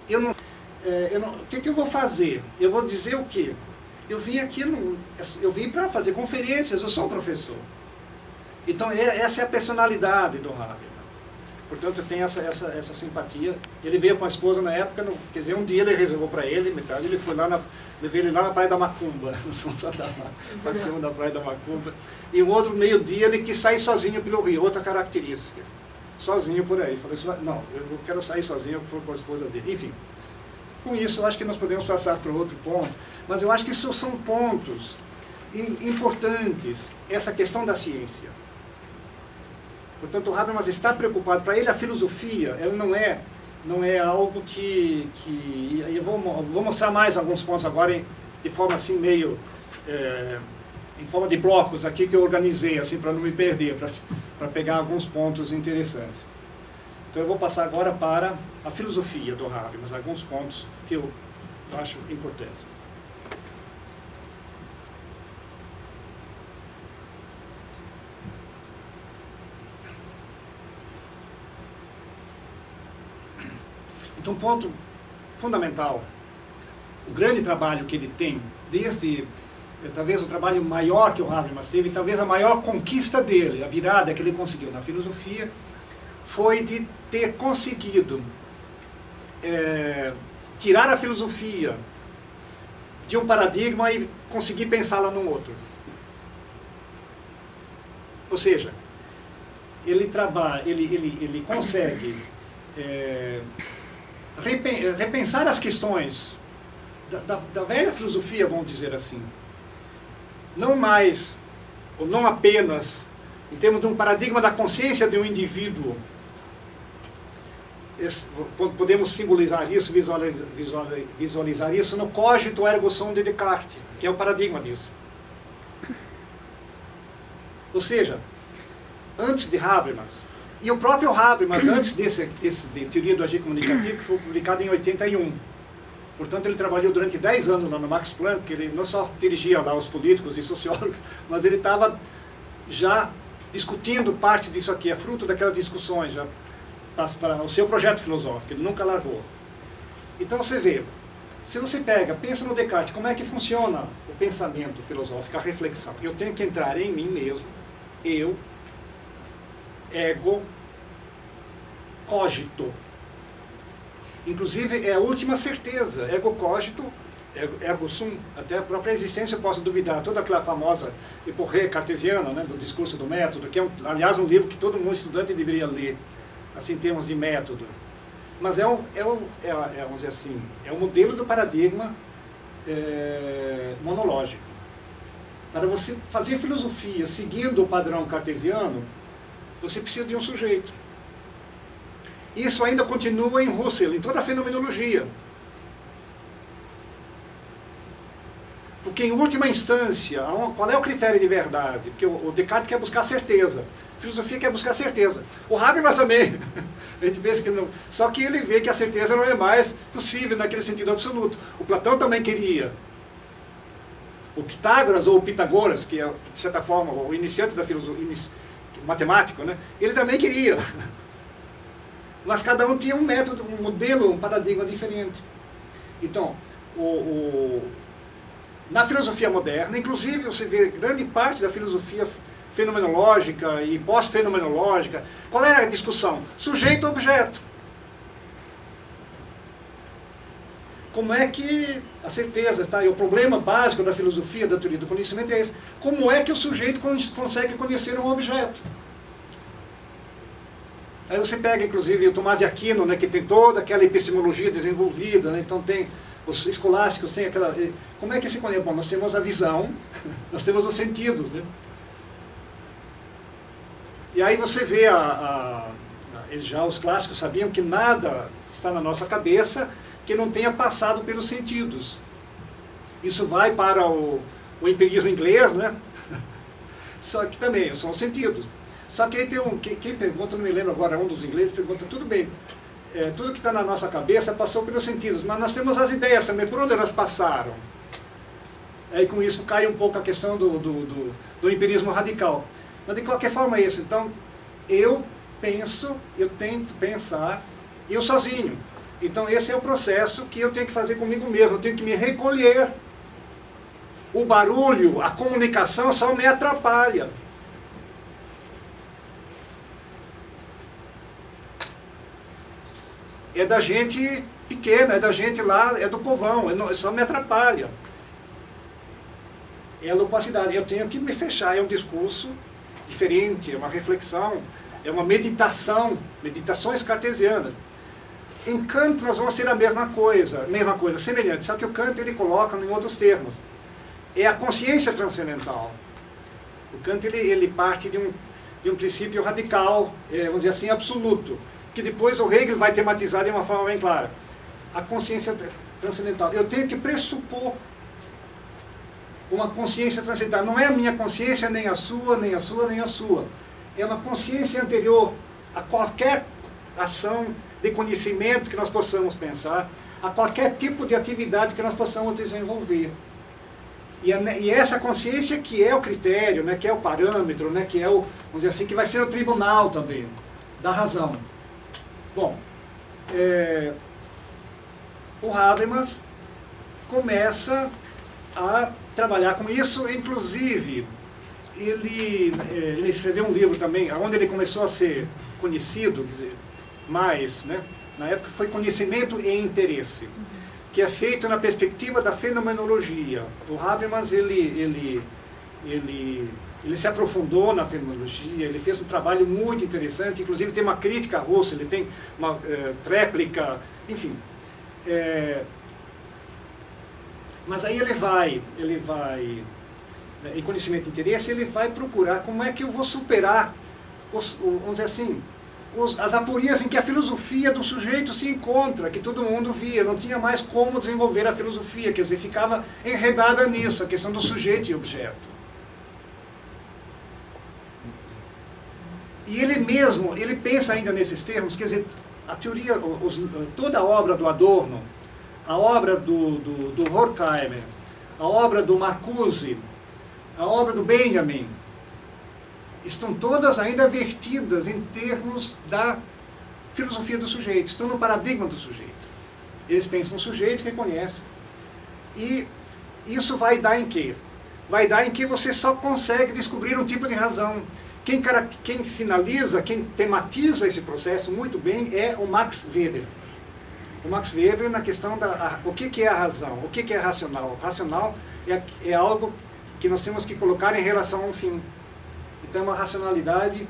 O que eu vou fazer? Eu vou dizer o quê? Eu vim para fazer conferências, eu sou um professor. Então essa é a personalidade do Habermas. Portanto, eu tenho essa simpatia. Ele veio com a esposa na época, quer dizer, um dia ele reservou para ele, metade ele foi levei ele lá na Praia da Macumba, passeamos da Praia da Macumba. E um outro meio-dia ele quis sair sozinho pelo Rio, outra característica. Sozinho por aí. Falei, não, eu quero sair sozinho, eu fui com a esposa dele. Enfim, com isso eu acho que nós podemos passar para outro ponto, mas eu acho que isso são pontos importantes, essa questão da ciência. Portanto, o Habermas está preocupado. Para ele, a filosofia, ela não é algo que eu vou mostrar mais alguns pontos agora de forma assim meio em forma de blocos aqui que eu organizei assim para não me perder, para pegar alguns pontos interessantes. Então eu vou passar agora para a filosofia do Habermas, alguns pontos que eu acho importantes. Então, um ponto fundamental, o grande trabalho que ele tem, desde talvez o trabalho maior que o Habermas teve, talvez a maior conquista dele, a virada que ele conseguiu na filosofia, foi de ter conseguido tirar a filosofia de um paradigma e conseguir pensá-la num outro. Ou seja, ele consegue repensar as questões da velha filosofia, vamos dizer assim. Não mais, ou não apenas, em termos de um paradigma da consciência de um indivíduo. Podemos simbolizar isso, visualizar isso no cogito ergo sum de Descartes, que é o paradigma disso. Ou seja, antes de Habermas, e o próprio Habermas, antes de Teoria do Agir Comunicativo, que foi publicado em 81. Portanto, ele trabalhou durante 10 anos lá no Max Planck, que ele não só dirigia lá os políticos e sociólogos, mas ele estava já discutindo parte disso aqui, é fruto daquelas discussões, já para o seu projeto filosófico, ele nunca largou. Então você vê, se você pensa no Descartes, como é que funciona o pensamento filosófico, a reflexão? Eu tenho que entrar em mim mesmo, eu, ego, cogito. Inclusive é a última certeza, ego cogito, ergo sum, até a própria existência eu posso duvidar, toda aquela famosa eporrê cartesiana, né, do discurso do método, que é, aliás, um livro que todo mundo estudante deveria ler, assim, em termos de método. Mas vamos dizer assim, é o modelo do paradigma monológico. Para você fazer filosofia seguindo o padrão cartesiano, você precisa de um sujeito. Isso ainda continua em Husserl, em toda a fenomenologia. Porque, em última instância, qual é o critério de verdade? Porque o Descartes quer buscar certeza, a filosofia quer buscar certeza. O Habermas também. A gente pensa que não. Só que ele vê que a certeza não é mais possível naquele sentido absoluto. O Platão também queria. o Pitágoras ou o Pitagoras, que é, de certa forma, o iniciante da filosofia, matemático, né? Ele também queria. Mas cada um tinha um método, um modelo, um paradigma diferente. Então, na filosofia moderna, inclusive você vê grande parte da filosofia fenomenológica e pós-fenomenológica, qual era a discussão? Sujeito-objeto. Como é que, a certeza, tá? E o problema básico da filosofia, da teoria do conhecimento é esse. Como é que o sujeito consegue conhecer um objeto? Aí você pega, inclusive, o Tomás de Aquino, né, que tem toda aquela epistemologia desenvolvida, né? Então tem os escolásticos, tem aquela... Como é que se conhece? Bom, nós temos a visão, nós temos os sentidos, né? E aí você vê, já os clássicos sabiam que nada está na nossa cabeça que não tenha passado pelos sentidos. Isso vai para o empirismo inglês, né? Só que também são os sentidos. Só que aí tem quem pergunta, não me lembro agora, um dos ingleses pergunta, tudo bem, tudo que está na nossa cabeça passou pelos sentidos, mas nós temos as ideias também, por onde elas passaram? Aí com isso cai um pouco a questão do empirismo radical. Mas de qualquer forma é isso. Então, eu tento pensar, eu sozinho. Então esse é o processo que eu tenho que fazer comigo mesmo, eu tenho que me recolher. O barulho, a comunicação só me atrapalha. É da gente pequena, é da gente lá, é do povão, só me atrapalha. É a loquacidade, eu tenho que me fechar, é um discurso diferente, é uma reflexão, é uma meditação, meditações cartesianas. Em Kant nós vamos ter a mesma coisa, semelhante, só que o Kant ele coloca em outros termos. É a consciência transcendental. O Kant ele parte de um princípio radical, vamos dizer assim, absoluto, que depois o Hegel vai tematizar de uma forma bem clara. A consciência transcendental. Eu tenho que pressupor uma consciência transcendental. Não é a minha consciência, nem a sua, nem a sua, nem a sua. É uma consciência anterior a qualquer ação de conhecimento que nós possamos pensar, a qualquer tipo de atividade que nós possamos desenvolver. E essa consciência que é o critério, né, que é o parâmetro, né, que é o, vamos dizer assim, que vai ser o tribunal também, da razão. Bom, o Habermas começa a trabalhar com isso, inclusive ele escreveu um livro também, onde ele começou a ser conhecido, quer dizer, mais, né, na época foi Conhecimento e Interesse, que é feito na perspectiva da fenomenologia. O Habermas ele se aprofundou na fenomenologia, ele fez um trabalho muito interessante, inclusive tem uma crítica a Russell, ele tem uma tréplica, enfim. Mas aí ele vai, em Conhecimento e Interesse, ele vai procurar como é que eu vou superar, vamos dizer assim, as aporias em que a filosofia do sujeito se encontra, que todo mundo via, não tinha mais como desenvolver a filosofia, quer dizer, ficava enredada nisso, a questão do sujeito e objeto. E ele mesmo, ele pensa ainda nesses termos, quer dizer, a teoria, toda a obra do Adorno, a obra do Horkheimer, a obra do Marcuse, a obra do Benjamin, estão todas ainda vertidas em termos da filosofia do sujeito, estão no paradigma do sujeito. Eles pensam no sujeito que conhece. E isso vai dar em quê? Vai dar em que você só consegue descobrir um tipo de razão. Quem finaliza, quem tematiza esse processo muito bem é o Max Weber. O Max Weber na questão o que é a razão, o que é racional. Racional é algo que nós temos que colocar em relação a um fim. Então é uma racionalidade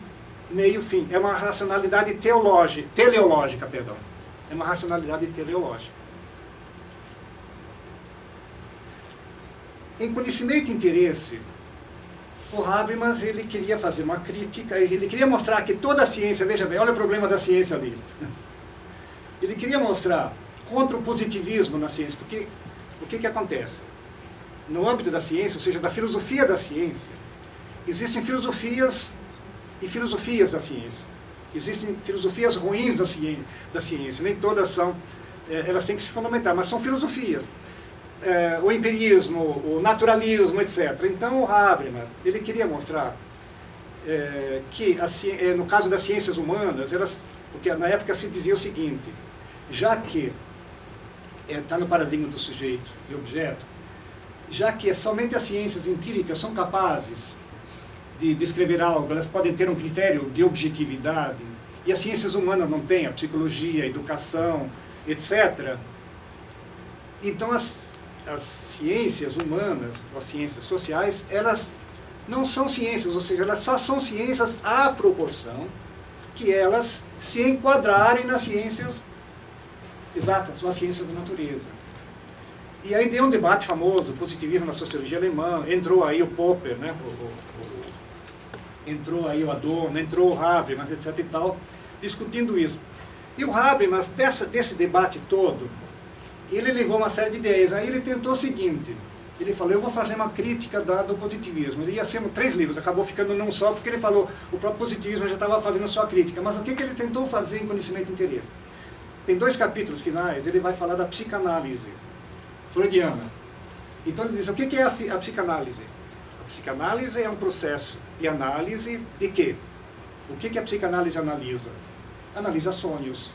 meio-fim, é uma racionalidade teleológica, perdão. É uma racionalidade teleológica. Em Conhecimento e Interesse, o Habermas ele queria fazer uma crítica, ele queria mostrar que toda a ciência, veja bem, olha o problema da ciência ali. Ele queria mostrar contra o positivismo na ciência, porque o que acontece? No âmbito da ciência, ou seja, da filosofia da ciência, existem filosofias e filosofias da ciência. Existem filosofias ruins da ciência, nem todas são, elas têm que se fundamentar, mas são filosofias. o empirismo, o naturalismo, etc. Então o Habermas, ele queria mostrar que, no caso das ciências humanas, porque na época se dizia o seguinte, já que está no paradigma do sujeito e objeto, já que somente as ciências empíricas são capazes de descrever algo, elas podem ter um critério de objetividade, e as ciências humanas não têm, a psicologia, a educação, etc. Então as ciências humanas, as ciências sociais, elas não são ciências, ou seja, elas só são ciências à proporção que elas se enquadrarem nas ciências exatas, ou as ciências da natureza. E aí deu um debate famoso, positivismo na sociologia alemã, entrou aí o Popper, né, entrou aí o Adorno, entrou o Habermas, etc. e tal, discutindo isso. E o Habermas, desse debate todo, ele levou uma série de ideias. Aí ele tentou o seguinte, ele falou, eu vou fazer uma crítica do positivismo. Ele ia ser 3 livros, acabou ficando num só, porque ele falou, o próprio positivismo já estava fazendo a sua crítica. Mas o que ele tentou fazer em Conhecimento e Interesse? Tem 2 capítulos finais, ele vai falar da psicanálise freudiana. Então ele diz, o que é a psicanálise? A psicanálise é um processo de análise de quê? O que a psicanálise analisa? Analisa sonhos,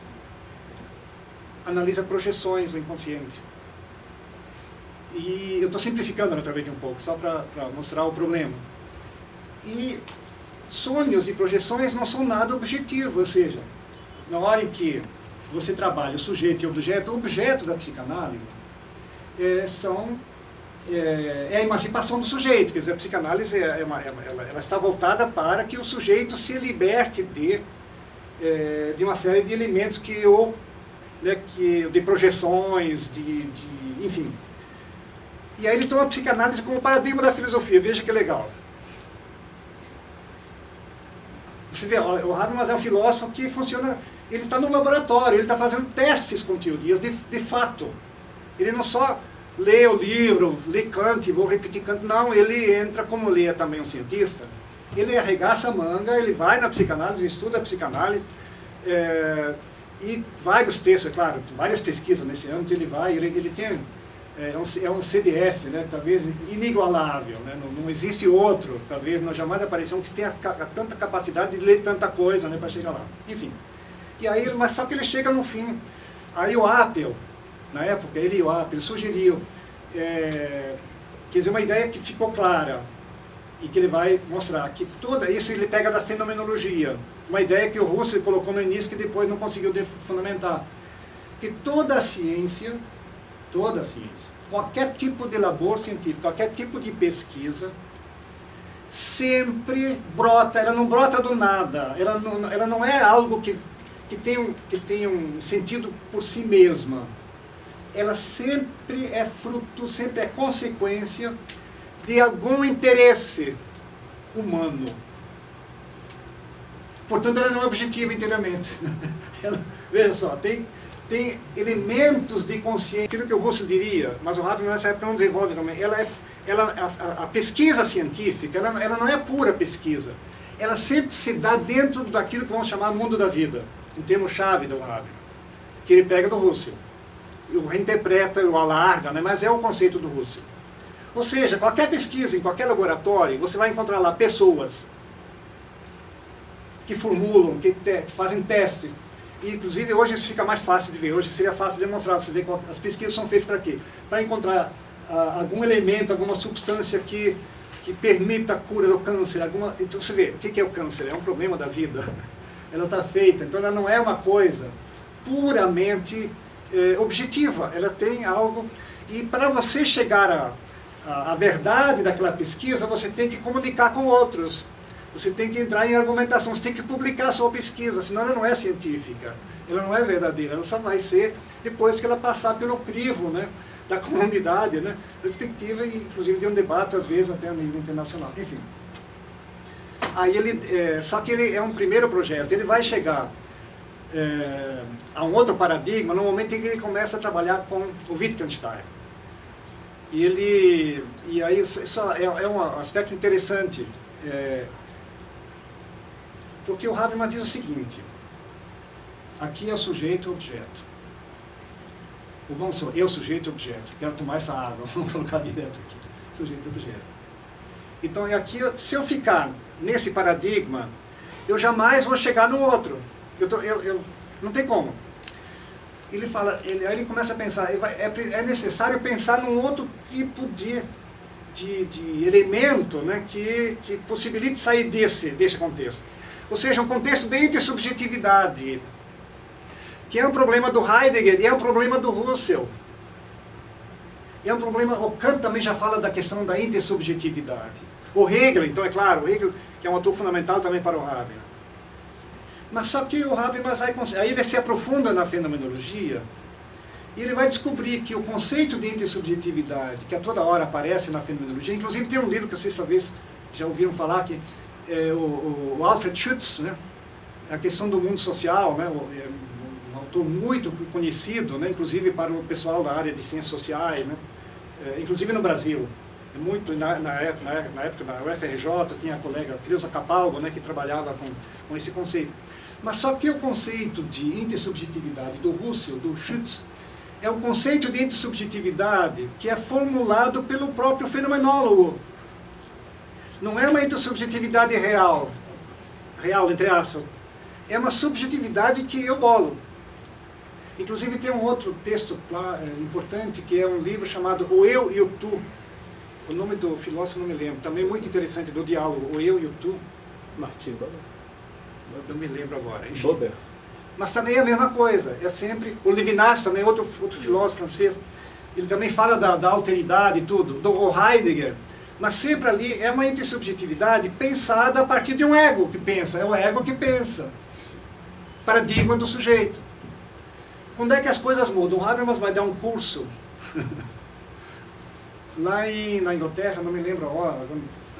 analisa projeções do inconsciente. E eu estou simplificando naturalmente um pouco, só para mostrar o problema. E sonhos e projeções não são nada objetivo, ou seja, na hora em que você trabalha o sujeito e o objeto da psicanálise é a emancipação do sujeito. Quer dizer, a psicanálise ela está voltada para que o sujeito se liberte de uma série de elementos de projeções, enfim. E aí ele toma a psicanálise como paradigma da filosofia. Veja que legal. Você vê, o Habermas é um filósofo que funciona, ele está no laboratório, ele está fazendo testes com teorias de fato. Ele não só lê o livro, lê Kant, vou repetir Kant, não, ele entra como lê também um cientista, ele arregaça a manga, ele vai na psicanálise, estuda a psicanálise, e vários textos, é claro, várias pesquisas nesse âmbito, ele tem, é um CDF, né, talvez inigualável, né, não existe outro, talvez não jamais apareceu um que tenha tanta capacidade de ler tanta coisa, né, para chegar lá, enfim. E aí, mas só que ele chega no fim, aí o Apel, na época, ele e o Apel sugeriu, quer dizer, uma ideia que ficou clara, e que ele vai mostrar, que toda isso ele pega da fenomenologia, uma ideia que o Russell colocou no início, que depois não conseguiu fundamentar, que toda ciência, qualquer tipo de labor científico, qualquer tipo de pesquisa, sempre brota, ela não brota do nada, ela não é algo que tem um sentido por si mesma. Ela sempre é fruto, sempre é consequência de algum interesse humano. Portanto, ela não é objetiva inteiramente. Veja só, tem elementos de consciência, aquilo que o Russell diria, mas o Habermas nessa época não desenvolve também. A pesquisa científica, ela não é pura pesquisa. Ela sempre se dá dentro daquilo que vamos chamar mundo da vida, um termo-chave do Habermas, que ele pega do Russell. O reinterpreta, o alarga, né? Mas é o conceito do Russell. Ou seja, qualquer pesquisa, em qualquer laboratório, você vai encontrar lá pessoas que formulam, que fazem testes. E, inclusive, hoje isso fica mais fácil de ver. Hoje seria fácil de demonstrar. Você vê que as pesquisas são feitas para quê? Para encontrar algum elemento, alguma substância que permita a cura do câncer. Então você vê, o que é o câncer? É um problema da vida. Ela está feita, então ela não é uma coisa puramente objetiva, ela tem algo, e para você chegar à verdade daquela pesquisa, você tem que comunicar com outros, você tem que entrar em argumentação, você tem que publicar a sua pesquisa, senão ela não é científica, ela não é verdadeira, ela só vai ser depois que ela passar pelo crivo, né, da comunidade, né, perspectiva, inclusive de um debate, às vezes até a nível internacional, enfim. Aí só que ele é um primeiro projeto, ele vai chegar a um outro paradigma no momento em que ele começa a trabalhar com o Wittgenstein. E aí isso é um aspecto interessante, porque o Habermas diz o seguinte, aqui é o sujeito e o objeto. Ou vamos supor, eu, sujeito e objeto. Quero tomar essa água, vamos colocar direto aqui. Sujeito e objeto. Então, aqui, se eu ficar nesse paradigma, eu jamais vou chegar no outro. Não tem como. Ele fala, aí ele começa a pensar, é necessário pensar num outro tipo de elemento, né, que possibilite sair desse contexto. Ou seja, um contexto de intersubjetividade, que é um problema do Heidegger e é um problema do Husserl. É um problema, o Kant também já fala da questão da intersubjetividade. O Hegel, então é claro, o Hegel, que é um autor fundamental também para o Habermas. Mas só que o Habermas vai... Aí ele se aprofunda na fenomenologia e ele vai descobrir que o conceito de intersubjetividade, que a toda hora aparece na fenomenologia, inclusive tem um livro que vocês talvez já ouviram falar, que é o Alfred Schutz, né? A questão do mundo social, né? Um autor muito conhecido, né? Inclusive para o pessoal da área de ciências sociais, né? Inclusive no Brasil. Muito, na época da UFRJ, tinha a colega Creuza Capaldo, né? Que trabalhava com esse conceito. Mas só que o conceito de intersubjetividade do Husserl, do Schutz, é um conceito de intersubjetividade que é formulado pelo próprio fenomenólogo. Não é uma intersubjetividade real, entre aspas. É uma subjetividade que eu bolo. Inclusive tem um outro texto lá, importante, que é um livro chamado O Eu e o Tu. O nome do filósofo não me lembro. Também muito interessante, do diálogo, O Eu e o Tu. Martin Buber. Eu não me lembro agora. Enfim. Buber. Mas também é a mesma coisa. É sempre... O Levinas também, outro filósofo francês, ele também fala da alteridade e tudo, do Heidegger. Mas sempre ali é uma intersubjetividade pensada a partir de um ego que pensa. É o ego que pensa. Paradigma do sujeito. Quando é que as coisas mudam? O Habermas vai dar um curso lá na Inglaterra, não me lembro a hora,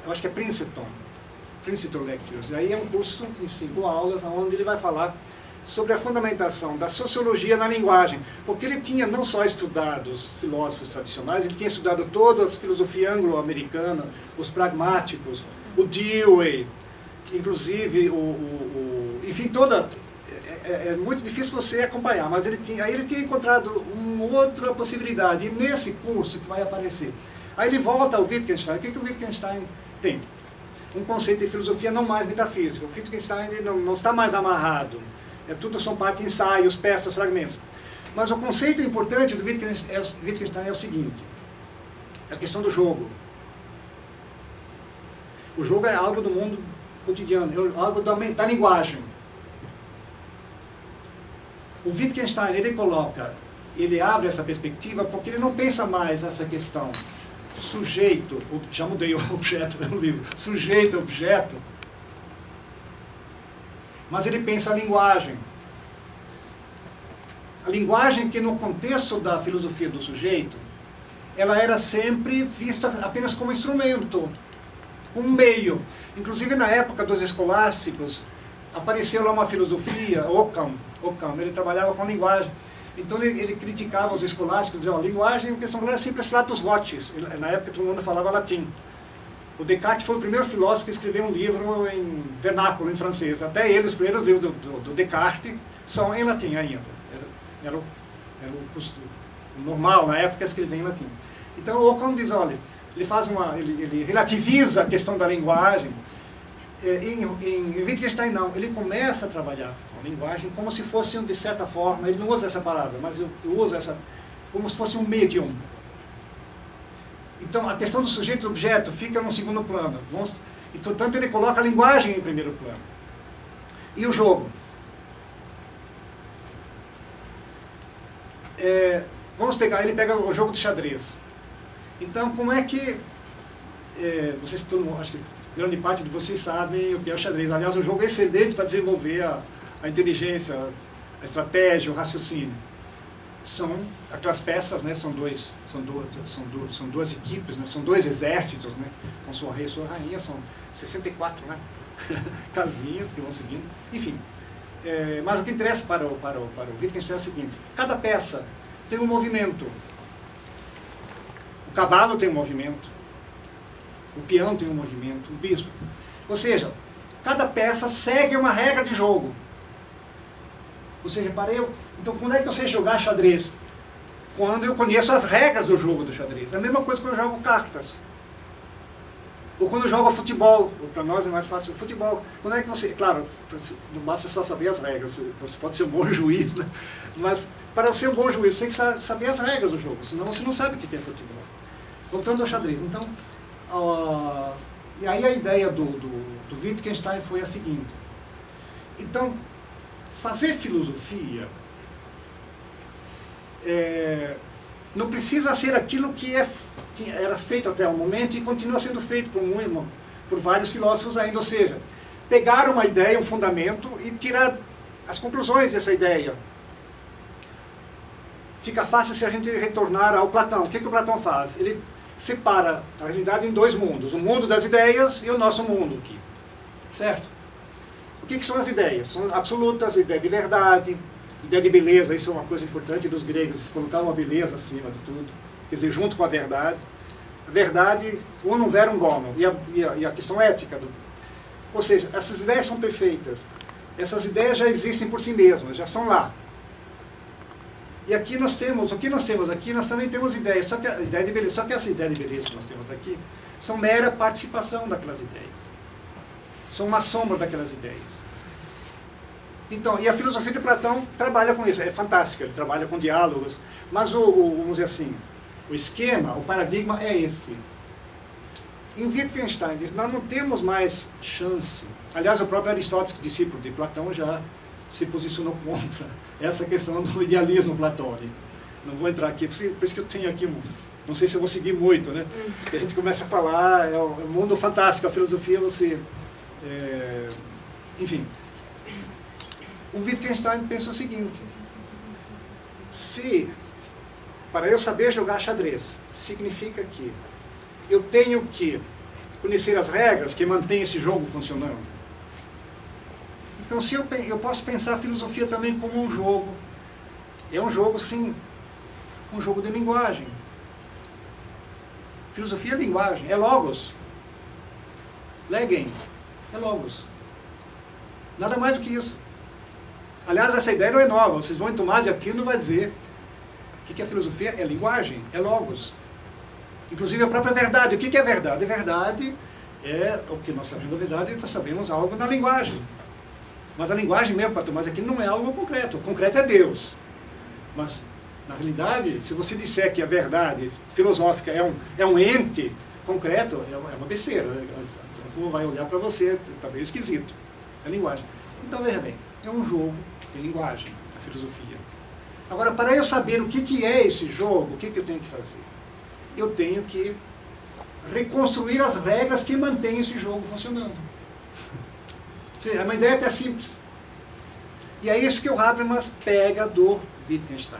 eu acho que é Princeton Lectures. E aí é um curso em 5 aulas, onde ele vai falar sobre a fundamentação da sociologia na linguagem. Porque ele tinha não só estudado os filósofos tradicionais, ele tinha estudado toda a filosofia anglo-americana, os pragmáticos, o Dewey, inclusive enfim, toda... É muito difícil você acompanhar, mas ele tinha encontrado uma outra possibilidade, e nesse curso que vai aparecer. Aí ele volta ao Wittgenstein. O que o Wittgenstein tem? Um conceito de filosofia não mais metafísica. O Wittgenstein não está mais amarrado. Tudo são parte de ensaios, peças, fragmentos. Mas o conceito importante do Wittgenstein é o seguinte: é a questão do jogo. O jogo é algo do mundo cotidiano, é algo da linguagem. O Wittgenstein, ele abre essa perspectiva porque ele não pensa mais nessa questão sujeito, já mudei o objeto no livro, sujeito, objeto, mas ele pensa a linguagem. A linguagem que no contexto da filosofia do sujeito, ela era sempre vista apenas como instrumento, como meio. Inclusive na época dos escolásticos, apareceu lá uma filosofia, Occam, ele trabalhava com a linguagem. Então ele criticava os escolásticos, dizia, a linguagem, a questão era simples flatus vocis. Na época todo mundo falava latim. O Descartes foi o primeiro filósofo que escreveu um livro em vernáculo, em francês. Até ele, os primeiros livros do Descartes são em latim ainda. Era o normal na época escrever em latim. Então o Occam diz, olha, ele relativiza a questão da linguagem. Em Wittgenstein não, ele começa a trabalhar com a linguagem como se fosse, de certa forma, ele não usa essa palavra, mas eu uso essa, como se fosse um medium. Então a questão do sujeito e do objeto fica no segundo plano. Então, tanto ele coloca a linguagem em primeiro plano. E o jogo? Ele pega o jogo de xadrez. Então como é que, vocês, acho que grande parte de vocês sabem o que é o xadrez. Aliás, um jogo excelente para desenvolver a inteligência, a estratégia, o raciocínio. São aquelas peças, né, são duas equipes, né, são dois exércitos, né, com sua rei e sua rainha, são 64, né, casinhas que vão seguindo. Enfim, mas o que interessa para o Wittgenstein é o seguinte: cada peça tem um movimento. O cavalo tem um movimento. O peão tem um movimento, o bispo. Ou seja, cada peça segue uma regra de jogo. Ou seja, então quando é que eu sei jogar xadrez? quando eu conheço as regras do jogo do xadrez. É a mesma coisa quando eu jogo cartas. Ou quando eu jogo futebol. Para nós é mais fácil o futebol. Quando é que você... Claro, não basta só saber as regras. Você pode ser um bom juiz, né? Mas para ser um bom juiz, você tem que saber as regras do jogo. Senão você não sabe o que é futebol. Voltando ao xadrez. Então, e aí a ideia do Wittgenstein foi a seguinte. Então, fazer filosofia não precisa ser aquilo que era feito até o momento e continua sendo feito por vários filósofos ainda, ou seja, pegar uma ideia, um fundamento e tirar as conclusões dessa ideia. Fica fácil se a gente retornar ao Platão. O que o Platão faz? Ele separa a realidade em dois mundos, o mundo das ideias e o nosso mundo aqui, certo? O que são as ideias? São absolutas, ideia de verdade, ideia de beleza. Isso é uma coisa importante dos gregos, eles colocavam a beleza acima de tudo, quer dizer, junto com a verdade. A verdade, unum verum bonum, e a questão ética. Ou seja, essas ideias são perfeitas, essas ideias já existem por si mesmas, já são lá. E aqui nós temos, o que nós temos aqui, nós também temos ideias, só que a ideia de beleza, só que essa ideia de beleza que nós temos aqui são mera participação daquelas ideias. São uma sombra daquelas ideias. Então, e a filosofia de Platão trabalha com isso, é fantástica, ele trabalha com diálogos, mas vamos dizer assim, o esquema, o paradigma é esse. Em Wittgenstein diz, nós não temos mais chance. Aliás, o próprio Aristóteles, discípulo de Platão, já se posicionou contra essa questão do idealismo platônico. Não vou entrar aqui, por isso que eu tenho aqui, não sei se eu vou seguir muito, né? Porque a gente começa a falar, é um mundo fantástico, a filosofia você... enfim. O Wittgenstein pensa o seguinte, se, para eu saber jogar xadrez, significa que eu tenho que conhecer as regras que mantêm esse jogo funcionando. Então, se eu posso pensar a filosofia também como um jogo. É um jogo, sim, um jogo de linguagem. Filosofia é linguagem, é logos. Legen, é logos. Nada mais do que isso. Aliás, essa ideia não é nova. Vocês vão em Tomás de Aquino e vai dizer que a filosofia é linguagem, é logos. Inclusive a própria verdade. O que é verdade? A verdade é o que nós sabemos da verdade, nós sabemos algo na linguagem. Mas a linguagem mesmo, para Tomás de Aquino, não é algo concreto. O concreto é Deus. Mas, na realidade, se você disser que a verdade filosófica é um ente concreto, é uma besteira. O povo vai olhar para você, está meio esquisito. É linguagem. Então, veja bem, é um jogo de linguagem, a filosofia. Agora, para eu saber o que é esse jogo, o que eu tenho que fazer? Eu tenho que reconstruir as regras que mantêm esse jogo funcionando. É uma ideia até simples. E é isso que o Habermas pega do Wittgenstein.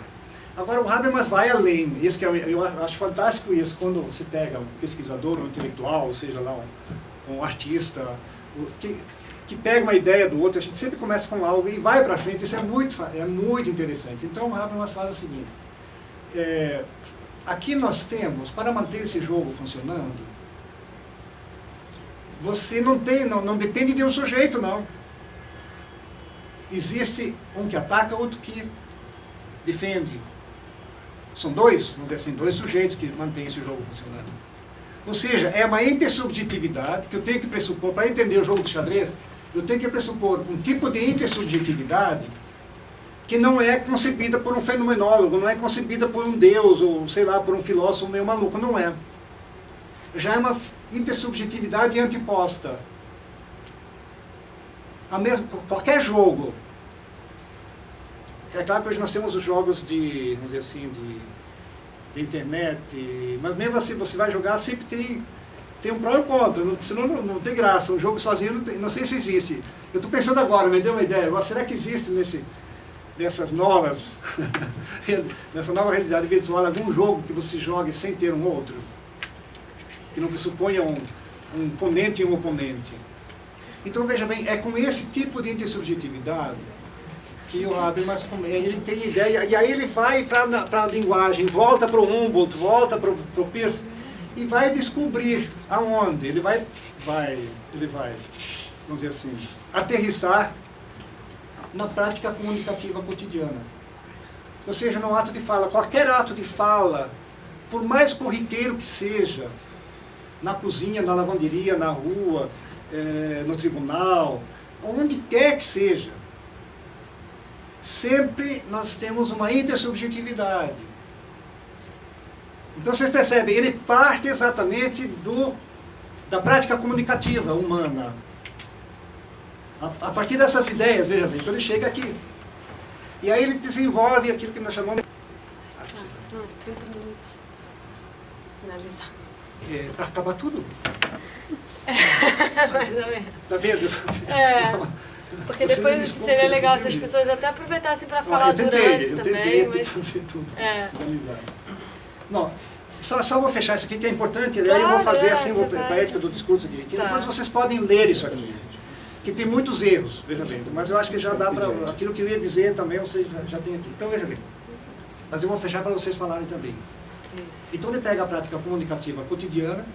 Agora, o Habermas vai além. Isso que eu acho fantástico isso, quando você pega um pesquisador, um intelectual, ou seja, lá um artista, que pega uma ideia do outro, a gente sempre começa com algo e vai para frente. Isso é muito interessante. Então, o Habermas faz o seguinte. Aqui nós temos, para manter esse jogo funcionando, você não depende de um sujeito, não. Existe um que ataca, outro que defende. São dois, vamos dizer assim, dois sujeitos que mantêm esse jogo funcionando. Ou seja, é uma intersubjetividade que eu tenho que pressupor, para entender o jogo de xadrez, eu tenho que pressupor um tipo de intersubjetividade que não é concebida por um fenomenólogo, não é concebida por um deus, ou sei lá, por um filósofo meio maluco, não é. Já é uma intersubjetividade antiposta. Qualquer jogo. É claro que hoje nós temos os jogos vamos dizer assim, de internet, mas mesmo assim você vai jogar, sempre tem um pró e um contra, senão não tem graça. Um jogo sozinho, não sei se existe. Eu estou pensando agora, me deu uma ideia, agora, será que existe nessa nova realidade virtual algum jogo que você jogue sem ter um outro? Que não pressuponha um ponente e um oponente. Então, veja bem, é com esse tipo de intersubjetividade que o Habermas ele tem ideia, e aí ele vai para a linguagem, volta para o Humboldt, volta para o Peirce, e vai descobrir aonde. Ele vai, vamos dizer assim, aterrissar na prática comunicativa cotidiana. ou seja, no ato de fala. Qualquer ato de fala, por mais corriqueiro que seja, na cozinha, na lavanderia, na rua, no tribunal, onde quer que seja, sempre nós temos uma intersubjetividade. Então vocês percebem, ele parte exatamente da prática comunicativa humana. A partir dessas ideias, veja bem, então ele chega aqui. E aí ele desenvolve aquilo que nós chamamos de... 30 minutos. Finalizar. Para acabar tudo. Mais ou menos. Tá vendo? Porque depois seria legal se as pessoas até aproveitassem para falar durante também. Eu tentei fazer tudo. Não, só vou fechar isso aqui que é importante, aí eu vou fazer assim, a ética do discurso direitinho. Depois vocês podem ler isso aqui, que tem muitos erros, veja bem, mas eu acho que já dá para... Aquilo que eu ia dizer também, vocês já tem aqui. Então, veja bem. Mas eu vou fechar para vocês falarem também. Então ele pega a prática comunicativa cotidiana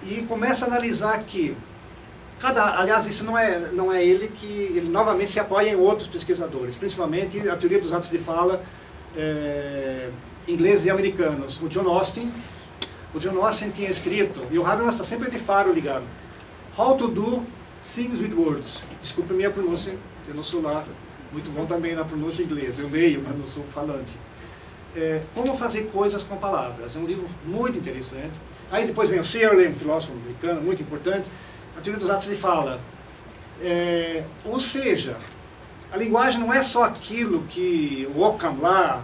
e começa a analisar que aliás, isso não é ele novamente se apoia em outros pesquisadores, principalmente a teoria dos atos de fala ingleses e americanos. O John Austin tinha escrito, e o Habermas está sempre de faro ligado, How to do things with words. Desculpe a minha pronúncia, eu não sou lá muito bom também na pronúncia inglesa, eu leio, mas não sou falante. Como fazer coisas com palavras. É um livro muito interessante. Aí depois vem o Searle, um filósofo americano muito importante, a teoria dos atos de fala. Ou seja, a linguagem não é só aquilo que o Ockham lá,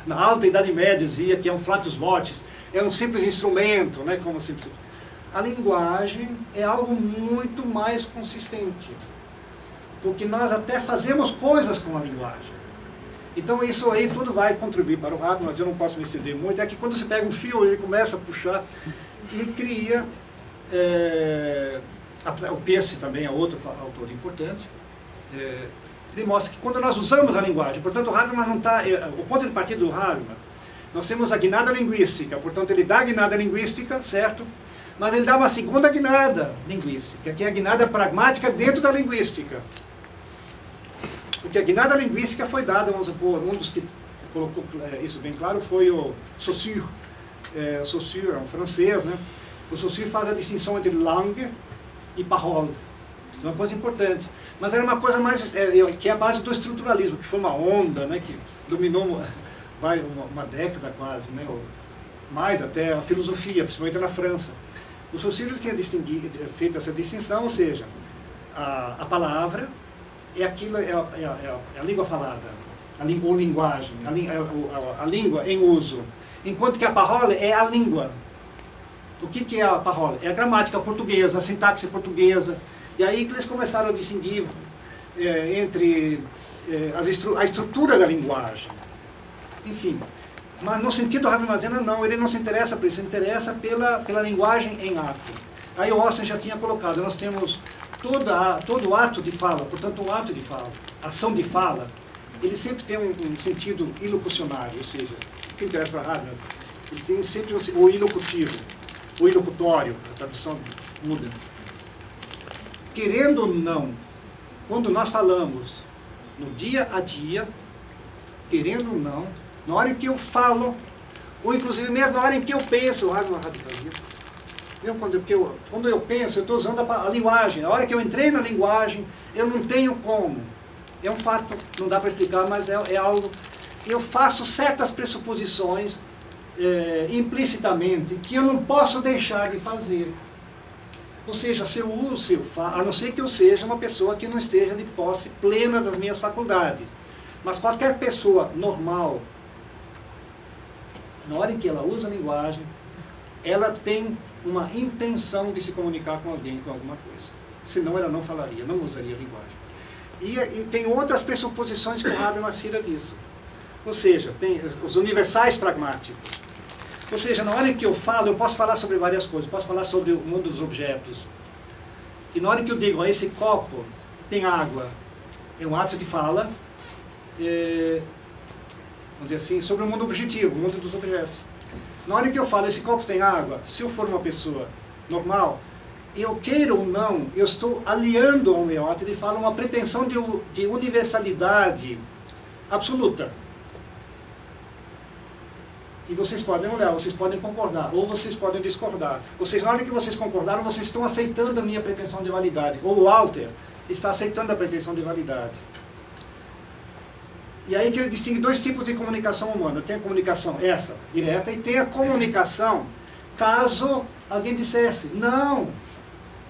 na Alta Idade Média, dizia que é um flatus vocis, é um simples instrumento, né, como simples. A linguagem é algo muito mais consistente, porque nós até fazemos coisas com a linguagem. Então isso aí tudo vai contribuir para o Habermas, mas eu não posso me estender muito. É que quando você pega um fio, ele começa a puxar e cria... o Peirce também é outro autor importante. Ele mostra que quando nós usamos a linguagem, portanto o Habermas não está... o ponto de partida do Habermas, nós temos a guinada linguística, portanto ele dá a guinada linguística, certo? Mas ele dá uma segunda guinada linguística, que é a guinada pragmática dentro da linguística. Porque a guinada linguística foi dada, vamos supor, um dos que colocou isso bem claro foi o Saussure. Saussure é um francês, né? O Saussure faz a distinção entre langue e parole. Isso é uma coisa importante. Mas era uma coisa mais, que é a base do estruturalismo, que foi uma onda, né, que dominou uma década quase, né, ou mais até a filosofia, principalmente na França. O Saussure tinha feito essa distinção, ou seja, a palavra é aquilo, é a língua falada, ou linguagem, a língua em uso, enquanto que a parole é a língua. O que é a parole? É a gramática portuguesa, a sintaxe portuguesa. E aí que eles começaram a distinguir entre a estrutura da linguagem. Enfim, mas no sentido habermasiano não, ele não se interessa por isso, ele se interessa pela linguagem em ato. Aí o Austin já tinha colocado, nós temos todo ato de fala, portanto o ato de fala, ação de fala, ele sempre tem um sentido ilocucionário, ou seja, o que interessa para Habermas, ele tem sempre o ilocutivo, o ilocutório, a tradução muda. Querendo ou não, quando nós falamos no dia a dia, querendo ou não, na hora em que eu falo, ou inclusive mesmo na hora em que eu penso, quando eu penso, eu estou usando a linguagem. Na hora que eu entrei na linguagem, eu não tenho como. É um fato, não dá para explicar, mas é algo... Eu faço certas pressuposições implicitamente que eu não posso deixar de fazer. Ou seja, se eu uso, a não ser que eu seja uma pessoa que não esteja de posse plena das minhas faculdades. Mas qualquer pessoa normal, na hora em que ela usa a linguagem, ela tem uma intenção de se comunicar com alguém, com alguma coisa. Senão ela não falaria, não usaria a linguagem. E tem outras pressuposições que o Habermas tira disso. Ou seja, tem os universais pragmáticos. Ou seja, na hora em que eu falo, eu posso falar sobre várias coisas. Eu posso falar sobre o mundo dos objetos. E na hora que eu digo, esse copo tem água, é um ato de fala, vamos dizer assim, sobre o mundo objetivo, o mundo dos objetos. Na hora que eu falo, esse copo tem água, se eu for uma pessoa normal, eu queira ou não, eu estou aliando ao meu ato de fala uma pretensão de universalidade absoluta. E vocês podem olhar, vocês podem concordar, ou vocês podem discordar. Ou seja, na hora que vocês concordaram, vocês estão aceitando a minha pretensão de validade. Ou o Walter está aceitando a pretensão de validade. E aí que ele distingue dois tipos de comunicação humana. Tem a comunicação essa, direta, e tem a comunicação, caso alguém dissesse, não,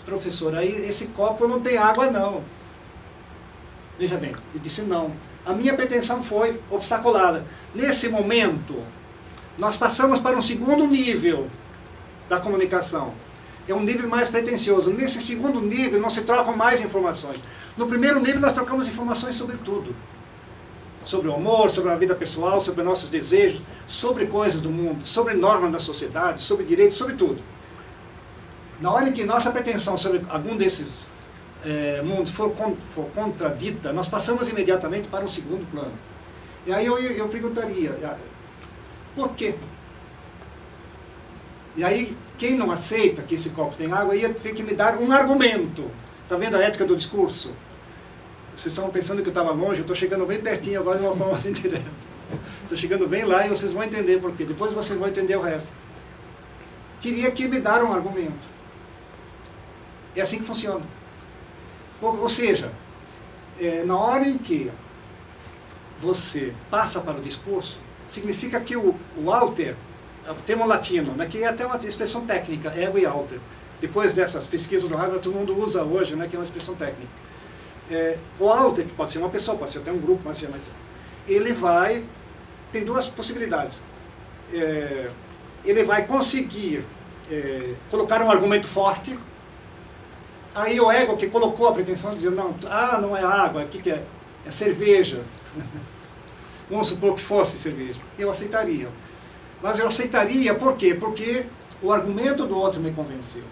professor, aí esse copo não tem água não. Veja bem, ele disse não. A minha pretensão foi obstaculada. Nesse momento, nós passamos para um segundo nível da comunicação. É um nível mais pretensioso. Nesse segundo nível, não se trocam mais informações. No primeiro nível, nós trocamos informações sobre tudo. Sobre o amor, sobre a vida pessoal, sobre nossos desejos, sobre coisas do mundo, sobre normas da sociedade, sobre direitos, sobre tudo. Na hora em que nossa pretensão sobre algum desses mundos for contradita, nós passamos imediatamente para um segundo plano. E aí eu perguntaria, por quê? E aí, quem não aceita que esse copo tem água, ia ter que me dar um argumento. Está vendo a ética do discurso? Vocês estavam pensando que eu estava longe, eu estou chegando bem pertinho agora de uma forma bem direta. Estou chegando bem lá e vocês vão entender por quê. Depois vocês vão entender o resto. Teria que me dar um argumento. É assim que funciona. Ou seja, na hora em que você passa para o discurso, significa que o alter, o termo latino, né, que é até uma expressão técnica, ego e alter. Depois dessas pesquisas do Harvard, todo mundo usa hoje, né, que é uma expressão técnica. O alter, que pode ser uma pessoa, pode ser até um grupo, mas ele vai, tem duas possibilidades. Ele vai conseguir colocar um argumento forte. Aí o ego que colocou a pretensão de dizer, não é água, o que é? É cerveja. Vamos supor que fosse cerveja. Eu aceitaria. Mas eu aceitaria por quê? Porque o argumento do outro me convenceu.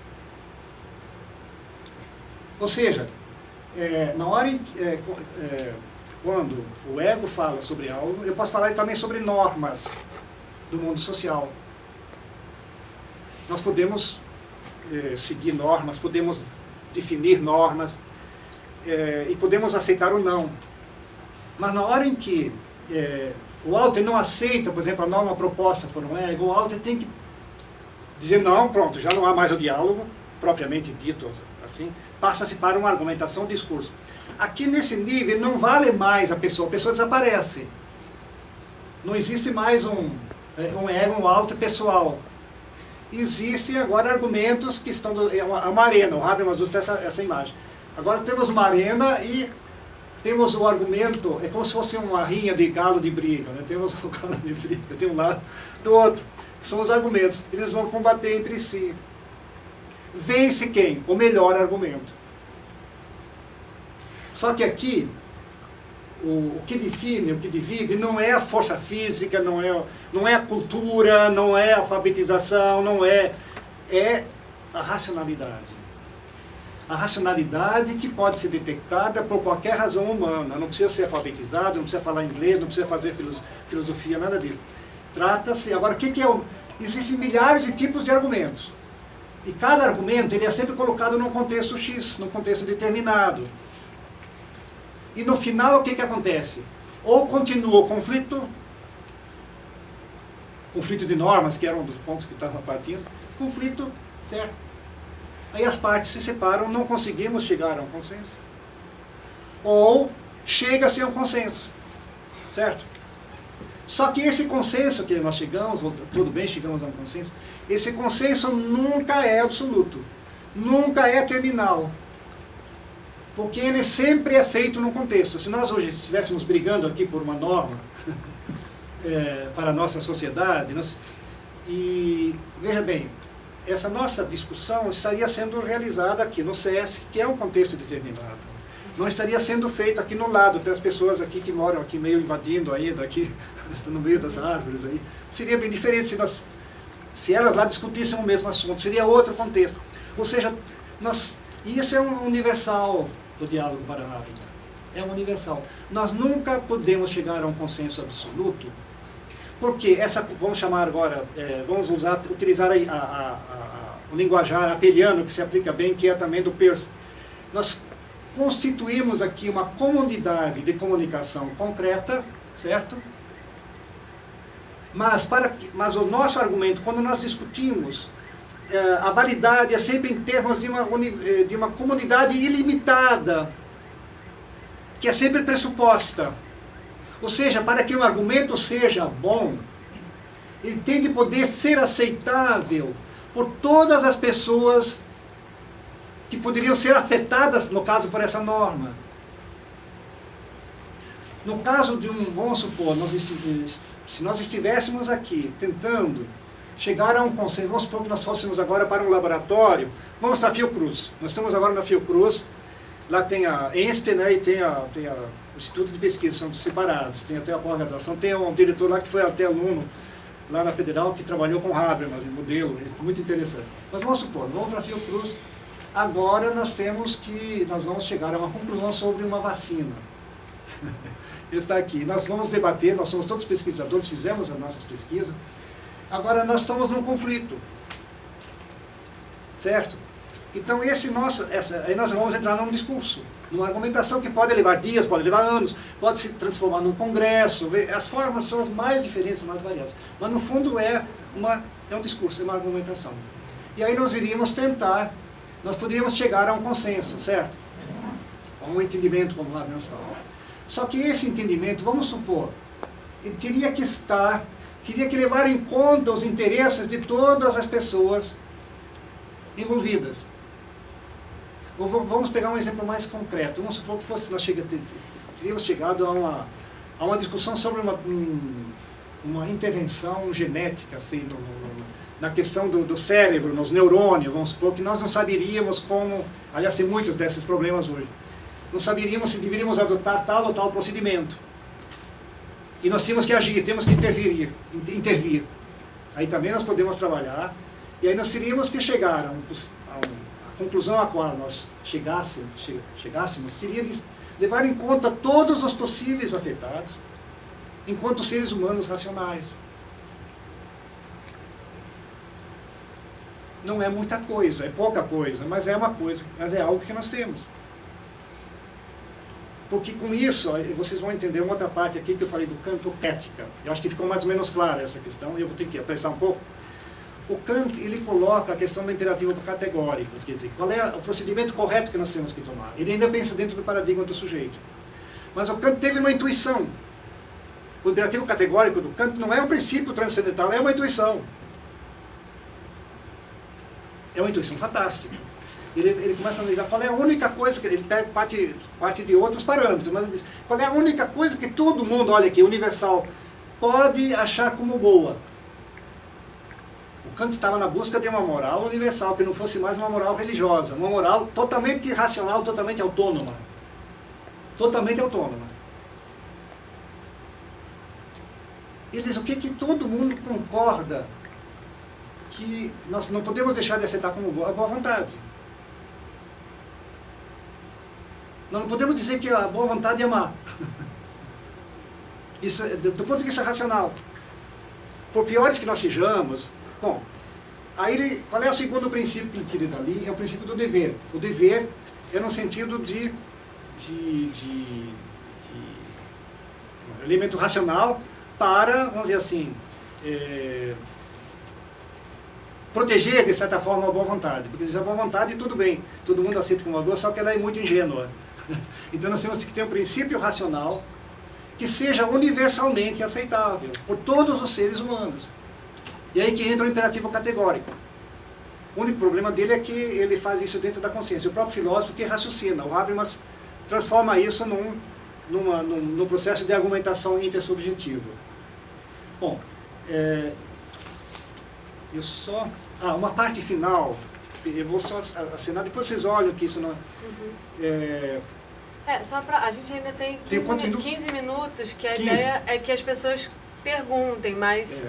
Ou seja, na hora em, quando o ego fala sobre algo, eu posso falar também sobre normas do mundo social. Nós podemos seguir normas, podemos definir normas, e podemos aceitar ou não. Mas na hora em que o alter não aceita, por exemplo, a norma proposta por um ego, o alter tem que dizer não, pronto, já não há mais o diálogo, propriamente dito assim, passa-se para uma argumentação, um discurso. Aqui nesse nível não vale mais a pessoa desaparece. Não existe mais um ego, um alter pessoal. Existem agora argumentos que estão... É uma arena, o Habermas usa essa imagem. Agora temos uma arena e temos o argumento, é como se fosse uma rinha de galo de briga, né? Temos o galo de briga, tem um lado do outro, que são os argumentos. Eles vão combater entre si. Vence quem? O melhor argumento. Só que aqui, o que define, o que divide, não é a força física, não é a cultura, não é a alfabetização, é a racionalidade. A racionalidade que pode ser detectada por qualquer razão humana. Não precisa ser alfabetizado, não precisa falar inglês, não precisa fazer filosofia, nada disso. Trata-se... Agora, o que é o... Existem milhares de tipos de argumentos. E cada argumento ele é sempre colocado num contexto X, num contexto determinado. E no final, o que acontece? Ou continua o conflito de normas, que era um dos pontos que estava partindo, conflito, certo? Aí as partes se separam, não conseguimos chegar a um consenso. Ou chega-se a um consenso, certo? Só que esse consenso que nós chegamos, tudo bem, chegamos a um consenso, esse consenso nunca é absoluto, nunca é terminal. Porque ele sempre é feito num contexto. Se nós hoje estivéssemos brigando aqui por uma norma para a nossa sociedade, e veja bem, essa nossa discussão estaria sendo realizada aqui no SESC, que é um contexto determinado. Não estaria sendo feito aqui no lado, tem as pessoas aqui que moram aqui meio invadindo ainda, aqui no meio das árvores aí. Seria bem diferente se elas lá discutissem o mesmo assunto, seria outro contexto. Ou seja, isso é um universal do diálogo para a vida. É um universal. Nós nunca podemos chegar a um consenso absoluto, porque vamos chamar agora, vamos utilizar o linguajar apeliano, que se aplica bem, que é também do Peirce. Nós constituímos aqui uma comunidade de comunicação concreta, certo? Mas o nosso argumento, quando nós discutimos, a validade é sempre em termos de uma comunidade ilimitada, que é sempre pressuposta. Ou seja, para que um argumento seja bom, ele tem de poder ser aceitável por todas as pessoas que poderiam ser afetadas, no caso, por essa norma. No caso de vamos supor, se nós estivéssemos aqui tentando chegar a um consenso, vamos supor que nós fôssemos agora para um laboratório, vamos para a Fiocruz. Nós estamos agora na Fiocruz, lá tem a ENSP, né, e tem o Instituto de Pesquisa, são separados, tem até a pós-graduação, tem um diretor lá que foi até aluno lá na Federal, que trabalhou com Habermas, em modelo, muito interessante. Mas vamos supor, vamos para a Fiocruz, agora nós vamos chegar a uma conclusão sobre uma vacina. Está aqui, nós vamos debater, nós somos todos pesquisadores, fizemos as nossas pesquisas, agora nós estamos num conflito, certo? Então aí nós vamos entrar num discurso, numa argumentação que pode levar dias, pode levar anos, pode se transformar num congresso, as formas são as mais diferentes, mais variadas, mas no fundo é um discurso, é uma argumentação. E aí nós poderíamos chegar a um consenso, certo? A um entendimento, como o Habermas fala. Só que esse entendimento, vamos supor, ele teria que levar em conta os interesses de todas as pessoas envolvidas. Ou vamos pegar um exemplo mais concreto. Vamos supor que nós teríamos chegado a uma discussão sobre uma intervenção genética, assim, na questão do cérebro, nos neurônios. Vamos supor que nós não saberíamos como, aliás, tem muitos desses problemas hoje. Não saberíamos se deveríamos adotar tal ou tal procedimento. E nós temos que agir, temos que intervir. Aí também nós podemos trabalhar, e aí nós teríamos que chegar a conclusão a qual nós chegássemos seria de levar em conta todos os possíveis afetados, enquanto seres humanos racionais. Não é muita coisa, é pouca coisa, mas é uma coisa, mas é algo que nós temos. Porque com isso, vocês vão entender uma outra parte aqui que eu falei do campo ética. Eu acho que ficou mais ou menos clara essa questão, e eu vou ter que apressar um pouco. O Kant, ele coloca a questão do imperativo categórico, quer dizer, qual é o procedimento correto que nós temos que tomar. Ele ainda pensa dentro do paradigma do sujeito. Mas o Kant teve uma intuição. O imperativo categórico do Kant não é um princípio transcendental, é uma intuição. É uma intuição fantástica. Ele começa a analisar qual é a única coisa, que ele pega parte de outros parâmetros, mas ele diz, qual é a única coisa que todo mundo, olha aqui, universal, pode achar como boa. O Kant estava na busca de uma moral universal, que não fosse mais uma moral religiosa, uma moral totalmente racional, totalmente autônoma. Totalmente autônoma. Ele diz, o que todo mundo concorda que nós não podemos deixar de aceitar como boa? A boa vontade. Nós não podemos dizer que a boa vontade é má. Isso, do ponto de vista racional. Por piores que nós sejamos, bom, aí qual é o segundo princípio que ele tira dali? É o princípio do dever. O dever é no sentido de elemento racional para, vamos dizer assim, proteger, de certa forma, a boa vontade. Porque diz a boa vontade, tudo bem, todo mundo aceita como uma boa, só que ela é muito ingênua. Então nós temos que ter um princípio racional que seja universalmente aceitável por todos os seres humanos. E aí que entra o imperativo categórico. O único problema dele é que ele faz isso dentro da consciência. O próprio filósofo que raciocina. O Habermas transforma isso num processo de argumentação intersubjetiva. Bom, uma parte final, eu vou só assinar, depois vocês olham que isso não só pra, a gente ainda tem 15 minutos, que a ideia é que as pessoas perguntem, mas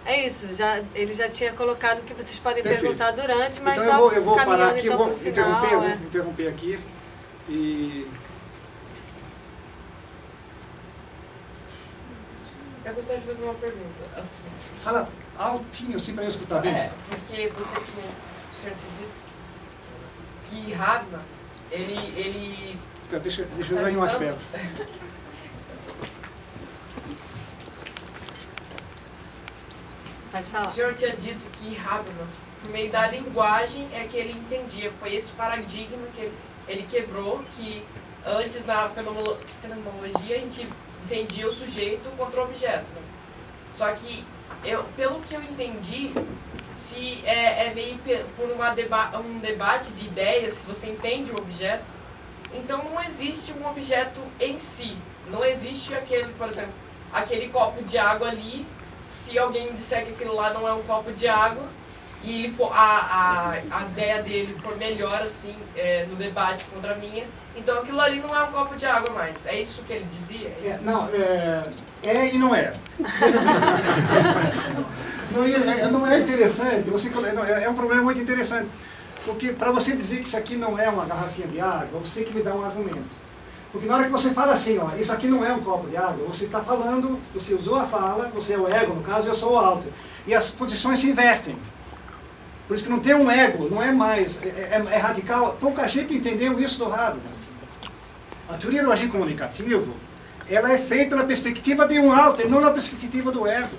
é isso, ele já tinha colocado que vocês podem perguntar durante, mas então só eu vou parar aqui, então, eu vou interromper aqui e... Eu gostaria de fazer uma pergunta. Assim. Fala altinho, assim, para eu escutar bem. Porque você tinha dito que Habermas, ele... Espera, deixa eu ir mais perto. Pode falar. O senhor tinha dito que Habermas, por meio da linguagem, é que ele entendia. Foi esse paradigma que ele quebrou, que antes na fenomenologia a gente entendia o sujeito contra o objeto. Né? Só que, pelo que eu entendi, se é meio por um debate de ideias que você entende o objeto, então não existe um objeto em si. Não existe aquele, por exemplo, aquele copo de água ali, se alguém disser que aquilo lá não é um copo de água, e ele for, a ideia dele for melhor assim, no debate contra a minha, então aquilo ali não é um copo de água mais. É isso que ele dizia? E não é. Não é interessante, é um problema muito interessante. Porque para você dizer que isso aqui não é uma garrafinha de água, você tem que me dar um argumento. Porque na hora que você fala assim, ó, isso aqui não é um copo de água, você está falando, você usou a fala, você é o ego, no caso eu sou o alter. E as posições se invertem. Por isso que não tem um ego, não é mais, é radical. Pouca gente entendeu isso do Habermas. A teoria do agir comunicativo, ela é feita na perspectiva de um alter, não na perspectiva do ego.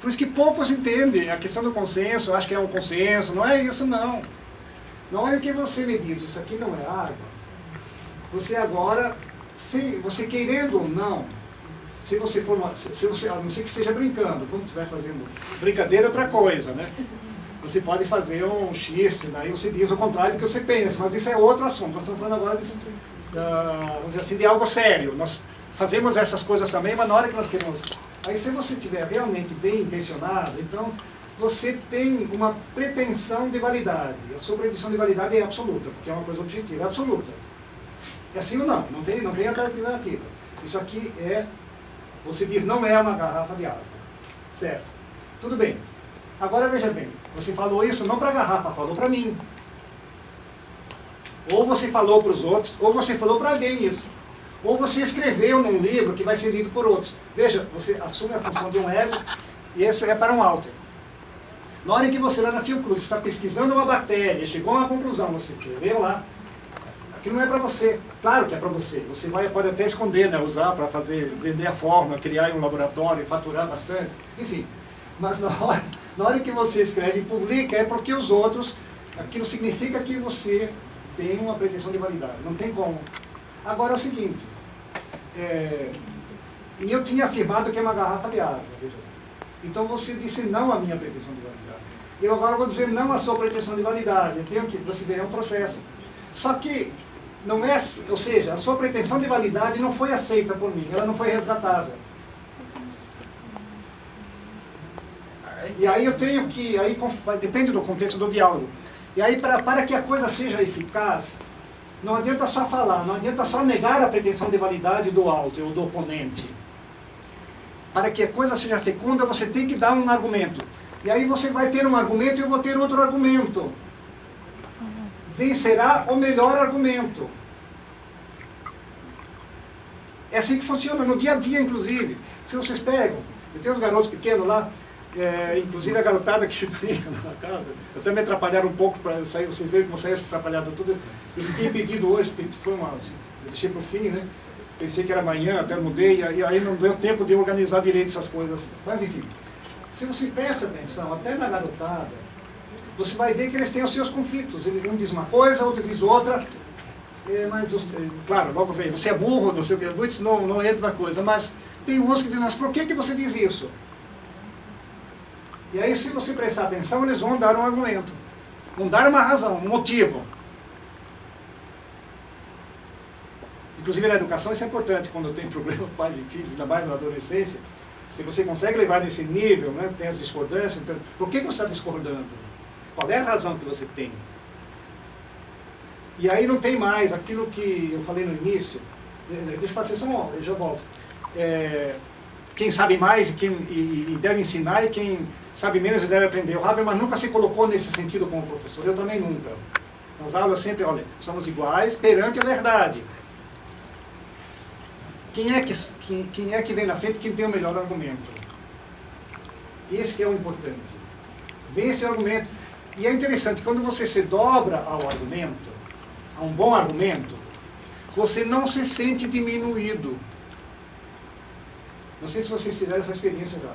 Por isso que poucos entendem a questão do consenso, acho que é um consenso, não é isso não. Na hora que você me diz, isso aqui não é água, você agora, você querendo ou não, se você for, a não ser que esteja brincando, quando estiver fazendo brincadeira é outra coisa, né? Você pode fazer um xiste, daí você diz o contrário do que você pensa, mas isso é outro assunto. Nós estamos falando agora vamos dizer assim, de algo sério. Nós fazemos essas coisas também, mas na hora que nós queremos... Aí se você estiver realmente bem intencionado, então você tem uma pretensão de validade. A sua pretensão de validade é absoluta, porque é uma coisa objetiva, é absoluta. É assim ou não, não tem alternativa. Isso aqui é, você diz, não é uma garrafa de água. Certo? Tudo bem. Agora veja bem, você falou isso não para a garrafa, falou para mim. Ou você falou para os outros, ou você falou para alguém isso. Ou você escreveu num livro que vai ser lido por outros. Veja, você assume a função de um ego, e esse é para um alter. Na hora em que você lá na Fiocruz está pesquisando uma bactéria, chegou a uma conclusão, você escreveu lá, aquilo não é para você. Claro que é para você. Você pode até esconder, né, usar para vender a forma, criar um laboratório, faturar bastante, enfim. Mas na hora que você escreve e publica, é porque os outros, aquilo significa que você tem uma pretensão de validade. Não tem como. Agora é o seguinte, e eu tinha afirmado que é uma garrafa de água, veja. Então você disse não à minha pretensão de validade. Eu agora vou dizer não à sua pretensão de validade. Eu tenho que, você vê, é um processo. Só que, não é, ou seja, a sua pretensão de validade não foi aceita por mim, ela não foi resgatada. E aí eu tenho que, aí depende do contexto do diálogo. E aí para que a coisa seja eficaz, não adianta só falar, não adianta só negar a pretensão de validade do alter ou do oponente. Para que a coisa seja fecunda, você tem que dar um argumento. E aí você vai ter um argumento e eu vou ter outro argumento. Vencerá o melhor argumento. É assim que funciona, no dia a dia, inclusive. Se vocês pegam, eu tenho uns garotos pequenos lá, inclusive a garotada que brinca na casa, eu também atrapalharam um pouco para sair, vocês veem como saísse atrapalhado tudo. Eu fiquei impedido hoje, porque foi eu deixei para o fim, né? Pensei que era amanhã, até mudei, e aí não deu tempo de organizar direito essas coisas. Mas enfim, se você presta atenção, até na garotada, você vai ver que eles têm os seus conflitos. Um diz uma coisa, outro diz outra, mas, claro, logo vem, você é burro, não sei o que, isso não entra na coisa, mas tem uns que dizem, mas por que você diz isso? E aí, se você prestar atenção, eles vão dar um argumento, vão dar uma razão, um motivo. Inclusive na educação isso é importante, quando tem problema pais e filhos, ainda mais na adolescência, se você consegue levar nesse nível, né, tem as discordâncias, então, por que você está discordando? Qual é a razão que você tem? E aí não tem mais aquilo que eu falei no início, deixa eu fazer só eu já volto. Quem sabe mais e deve ensinar, e quem sabe menos e deve aprender. O Habermas nunca se colocou nesse sentido como professor, eu também nunca. Nas aulas sempre, olha, somos iguais perante a verdade. Quem é que vem na frente, quem tem o melhor argumento? Esse que é o importante. Vem esse argumento. E é interessante, quando você se dobra ao argumento, a um bom argumento, você não se sente diminuído. Não sei se vocês fizeram essa experiência já.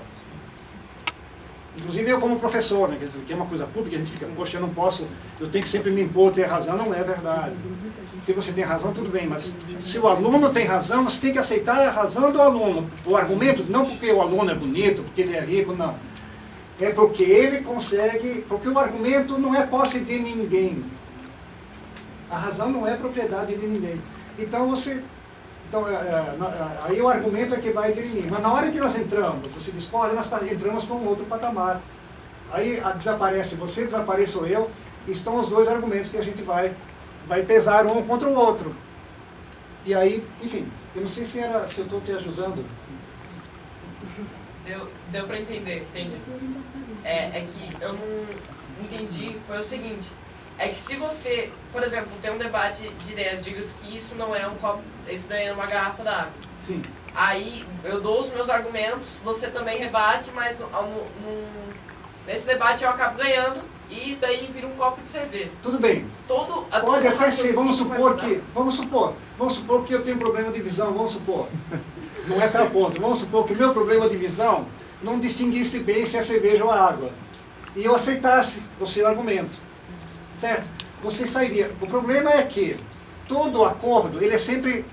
Inclusive eu como professor, né, que é uma coisa pública, a gente fica, poxa, eu tenho que sempre me impor ter razão, não é verdade. Se você tem razão, tudo bem, mas se o aluno tem razão, você tem que aceitar a razão do aluno. O argumento, não porque o aluno é bonito, porque ele é rico, não. É porque ele consegue, porque o argumento não é posse de ninguém. A razão não é propriedade de ninguém. Então aí o argumento é que vai dirimir. Mas na hora que nós entramos, você discorda, nós entramos para um outro patamar. Aí desaparece você, desapareço eu, e estão os dois argumentos que a gente vai pesar um contra o outro. E aí, enfim, eu não sei se eu estou te ajudando. Deu para entender, entendi. É que eu não entendi, foi o seguinte. É que se você, por exemplo, tem um debate de ideias, diga que isso não é um copo, isso daí é uma garrafa d'água. Sim. Aí eu dou os meus argumentos, você também rebate, mas nesse debate eu acabo ganhando e isso daí vira um copo de cerveja. Tudo bem. Pode até ser, vamos supor que eu tenho um problema de visão, vamos supor. Não é tal ponto. Vamos supor que o meu problema de visão não distinguisse bem se é cerveja ou água. E eu aceitasse o seu argumento. Certo? Você sairia. O problema é que todo acordo, ele é sempre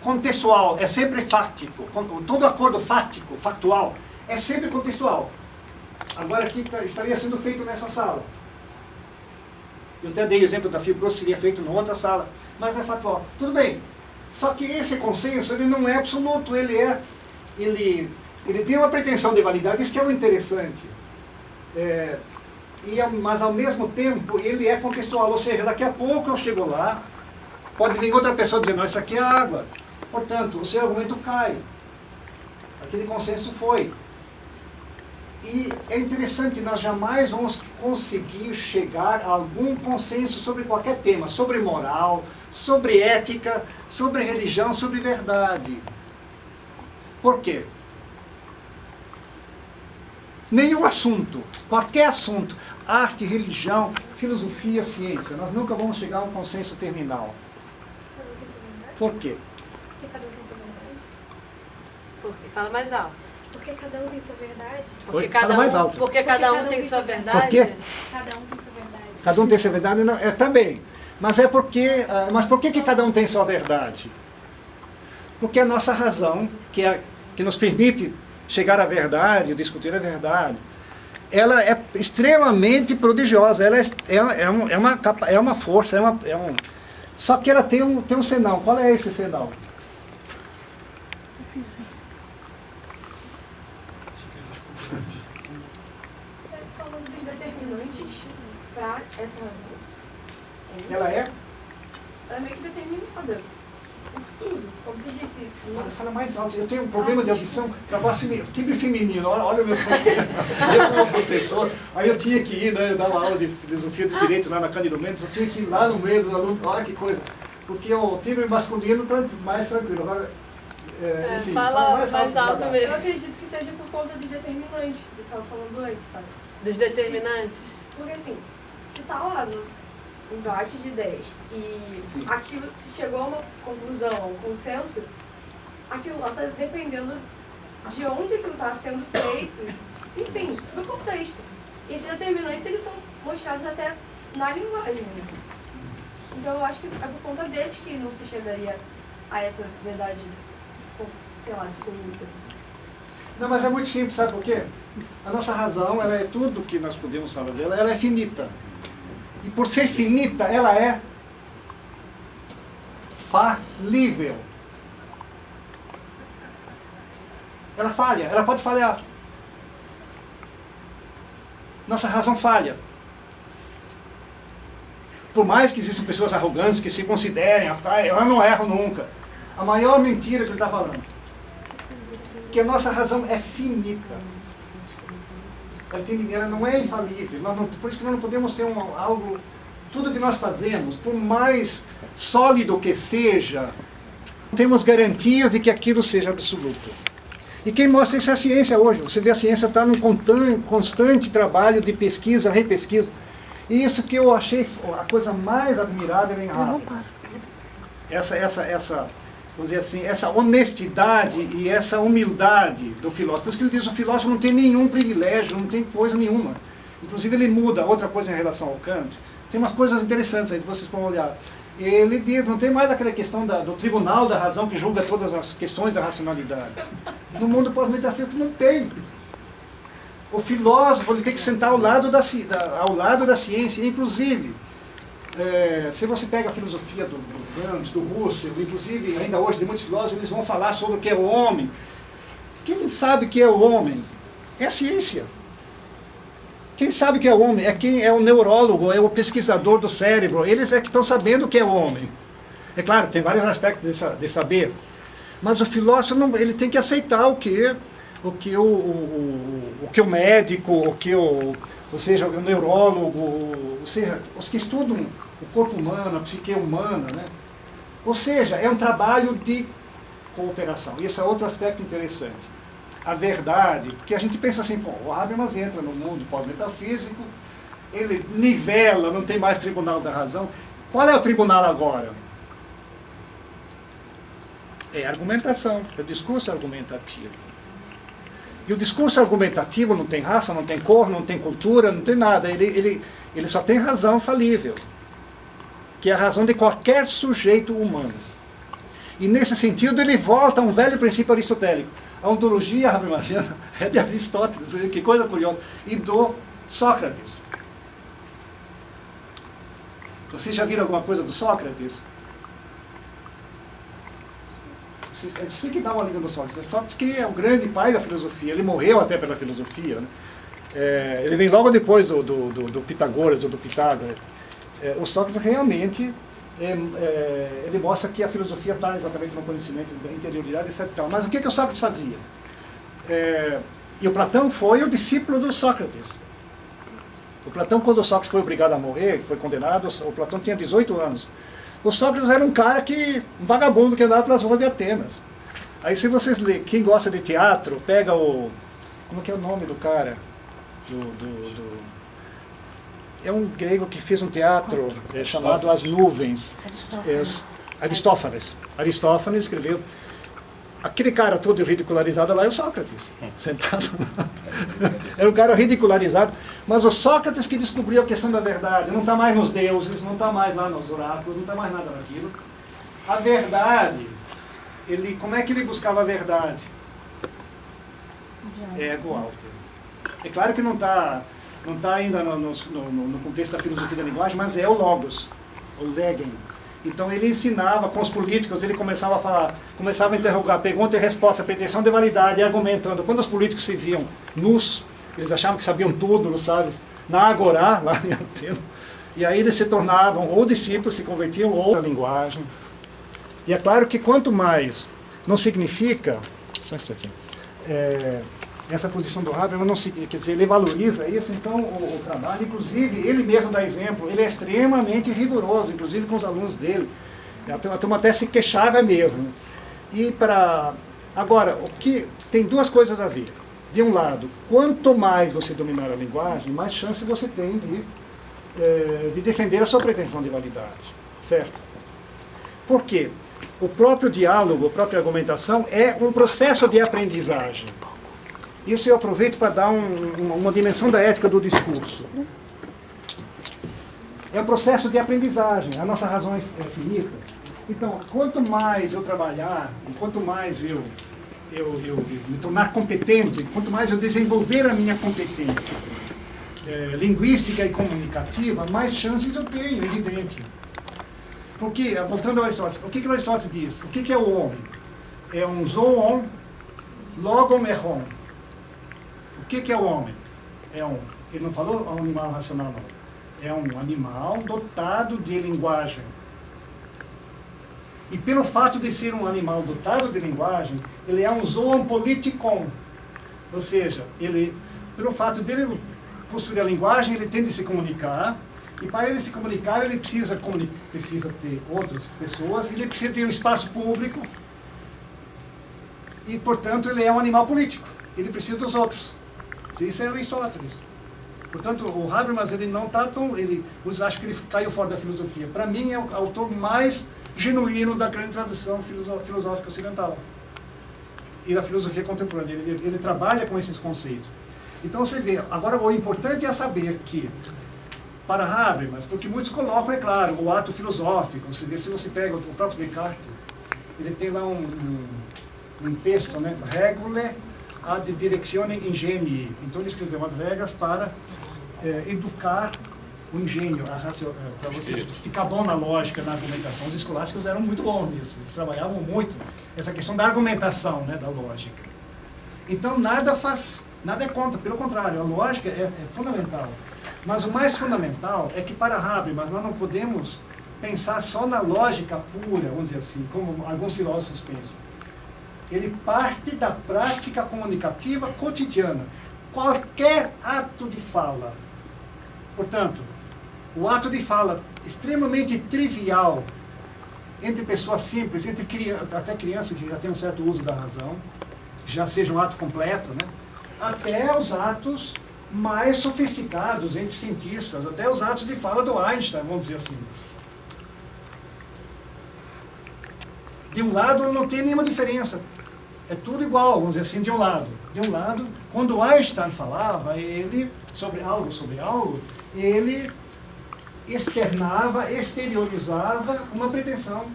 contextual, é sempre fático. Todo acordo factual, é sempre contextual. Agora aqui estaria sendo feito nessa sala. Eu até dei o exemplo da fibra, seria feito em outra sala, mas é factual. Tudo bem. Só que esse consenso, ele não é absoluto, ele tem uma pretensão de validade, isso que é o interessante. Mas ao mesmo tempo ele é contextual, ou seja, daqui a pouco eu chego lá, pode vir outra pessoa dizer, não, isso aqui é água. Portanto, o seu argumento cai. Aquele consenso foi. E é interessante, nós jamais vamos conseguir chegar a algum consenso sobre qualquer tema, sobre moral, sobre ética, sobre religião, sobre verdade. Por quê? Nenhum assunto, qualquer assunto, arte, religião, filosofia, ciência, nós nunca vamos chegar a um consenso terminal. Por quê? Porque cada um tem sua verdade. Porque fala mais alto. Porque cada um tem sua verdade. Porque fala mais alto. Porque cada um tem sua verdade. Por quê? Cada um tem sua verdade. Cada um tem sua verdade? Não, também. Mas é porque, mas por que cada um tem sua verdade? Porque a nossa razão, que nos permite chegar à verdade, discutir a verdade, ela é extremamente prodigiosa, ela é uma força, só que ela tem um senão. Qual é esse senão? Você está falando dos determinantes para essa razão? Ela é? Ela é meio que determinada. Tudo, como você disse. Fala mais alto, eu tenho um problema de audição, a voz timbre feminino, olha o meu problema. Eu como professor, aí eu tinha que ir, né, eu dava aula de filosofia de direito lá na Cândido Mendes, eu tinha que ir lá no meio dos alunos, olha que coisa, porque o timbre masculino está mais tranquilo. Agora, enfim, fala mais alto mesmo. Eu acredito que seja por conta dos determinantes que você estava falando antes, sabe? Dos determinantes? Porque assim, se está lá no debate de ideias e Sim. aquilo, se chegou a uma conclusão, a um consenso, aquilo lá está dependendo de onde aquilo está sendo feito, enfim, do contexto. E esses determinantes, eles são mostrados até na linguagem. Né? Então eu acho que é por conta deles que não se chegaria a essa verdade, sei lá, absoluta. Não, mas é muito simples, sabe por quê? A nossa razão, ela é tudo que nós podemos falar dela, ela é finita. E por ser finita, ela é falível. Ela falha, ela pode falhar. Nossa razão falha. Por mais que existam pessoas arrogantes que se considerem, eu não erro nunca. A maior mentira que ele está falando. Que a nossa razão é finita. Ela não é infalível. Por isso que nós não podemos ter algo... Tudo que nós fazemos, por mais sólido que seja, não temos garantias de que aquilo seja absoluto. E quem mostra isso é a ciência hoje. Você vê, a ciência está num constante trabalho de pesquisa, repesquisa. E isso que eu achei a coisa mais admirável em Harvard. vamos dizer assim, essa honestidade e essa humildade do filósofo. Por isso que ele diz, o filósofo não tem nenhum privilégio, não tem coisa nenhuma. Inclusive ele muda, outra coisa em relação ao Kant, tem umas coisas interessantes aí, vocês vão olhar. Ele diz, não tem mais aquela questão do tribunal da razão que julga todas as questões da racionalidade. No mundo pós-metafísico não tem. O filósofo ele tem que sentar ao lado da ciência. Inclusive, se você pega a filosofia do Kant, do Russell, inclusive ainda hoje de muitos filósofos, eles vão falar sobre o que é o homem. Quem sabe o que é o homem? É a ciência. Quem sabe o que é o homem? É quem é o neurólogo, é o pesquisador do cérebro. Eles é que estão sabendo o que é o homem. É claro, tem vários aspectos de saber. Mas o filósofo não, ele tem que aceitar o que o médico, ou seja, o neurólogo, ou seja, os que estudam o corpo humano, a psique humana, né? Ou seja, é um trabalho de cooperação. E esse é outro aspecto interessante. A verdade, porque a gente pensa assim, pô, o Habermas entra no mundo pós-metafísico, ele nivela, não tem mais tribunal da razão. Qual é o tribunal agora? É a argumentação, é o discurso argumentativo. E o discurso argumentativo não tem raça, não tem cor, não tem cultura, não tem nada. Ele só tem razão falível, que é a razão de qualquer sujeito humano. E nesse sentido ele volta a um velho princípio aristotélico. A ontologia habermasiana é de Aristóteles, que coisa curiosa, e do Sócrates. Vocês já viram alguma coisa do Sócrates? É você que dá uma língua do Sócrates. Sócrates que é o grande pai da filosofia, ele morreu até pela filosofia. Né? Ele vem logo depois do Pitágoras ou do Pitágoras. O Sócrates realmente... ele mostra que a filosofia está exatamente no conhecimento da interioridade, etc. Mas o que o Sócrates fazia? E o Platão foi o discípulo do Sócrates. O Platão, quando o Sócrates foi obrigado a morrer, foi condenado, o Platão tinha 18 anos. O Sócrates era um cara um vagabundo que andava pelas ruas de Atenas. Aí se vocês lerem, quem gosta de teatro, pega como que é o nome do cara? É um grego que fez um teatro chamado As Nuvens. Aristófanes. Aristófanes escreveu. Aquele cara todo ridicularizado lá é o Sócrates, sentado lá. Era um cara ridicularizado, mas o Sócrates que descobriu a questão da verdade, não está mais nos deuses, não está mais lá nos oráculos, não está mais nada naquilo. A verdade, como é que ele buscava a verdade? Ego alter. É claro que não está ainda no contexto da filosofia da linguagem, mas é o logos, o legen. Então ele ensinava com os políticos, ele começava a falar, começava a interrogar, pergunta e resposta, pretensão de validade, argumentando. Quando os políticos se viam nus, eles achavam que sabiam tudo, não sabe? Na Agorá, lá em Atenas. E aí eles se tornavam ou discípulos, se convertiam, ou na linguagem. E é claro que quanto mais não significa, só um instantinho, essa posição do Habermas, não quer dizer, ele valoriza isso, então o trabalho, inclusive, ele mesmo dá exemplo, ele é extremamente rigoroso, inclusive com os alunos dele. A turma até se queixava mesmo. Agora, tem duas coisas a ver. De um lado, quanto mais você dominar a linguagem, mais chance você tem de defender a sua pretensão de validade. Certo? Por quê? O próprio diálogo, a própria argumentação é um processo de aprendizagem. Isso eu aproveito para dar uma dimensão da ética do discurso. É um processo de aprendizagem, a nossa razão é finita. Então, quanto mais eu trabalhar, quanto mais eu me tornar competente, quanto mais eu desenvolver a minha competência linguística e comunicativa, mais chances eu tenho, evidente. Porque, voltando ao Aristóteles, o que o Aristóteles diz? O que é o homem? É um zoon, logon erron. O que é o homem? Ele não falou um animal racional, não. É um animal dotado de linguagem. E pelo fato de ser um animal dotado de linguagem, ele é um zoon politikon. Ou seja, pelo fato dele possuir a linguagem, ele tem de se comunicar. E para ele se comunicar, ele precisa ter outras pessoas, ele precisa ter um espaço público. E, portanto, ele é um animal político. Ele precisa dos outros. Isso é Aristóteles. Portanto, o Habermas, ele não está tão... acho que ele caiu fora da filosofia. Para mim, é o autor mais genuíno da grande tradição filosófica ocidental e da filosofia contemporânea. Ele trabalha com esses conceitos. Então você vê, agora o importante é saber que, para Habermas, porque muitos colocam, é claro, o ato filosófico. Você vê, se você pega o próprio Descartes, ele tem lá um texto, né? Regulae ad directione ingenii. Então ele escreveu umas regras para educar o engenho, para você ficar bom na lógica, na argumentação. Os escolásticos eram muito bons nisso, eles trabalhavam muito essa questão da argumentação, né, da lógica. Então nada é contra, pelo contrário, a lógica é fundamental. Mas o mais fundamental é que para Habermas nós não podemos pensar só na lógica pura, vamos dizer assim, como alguns filósofos pensam. Ele parte da prática comunicativa cotidiana. Qualquer ato de fala. Portanto, o ato de fala extremamente trivial entre pessoas simples, até crianças que já têm um certo uso da razão, já seja um ato completo, né? Até os atos mais sofisticados entre cientistas, até os atos de fala do Einstein, vamos dizer assim. De um lado não tem nenhuma diferença. É tudo igual, vamos dizer assim, de um lado. De um lado, quando Einstein falava sobre algo, ele externava, exteriorizava uma pretensão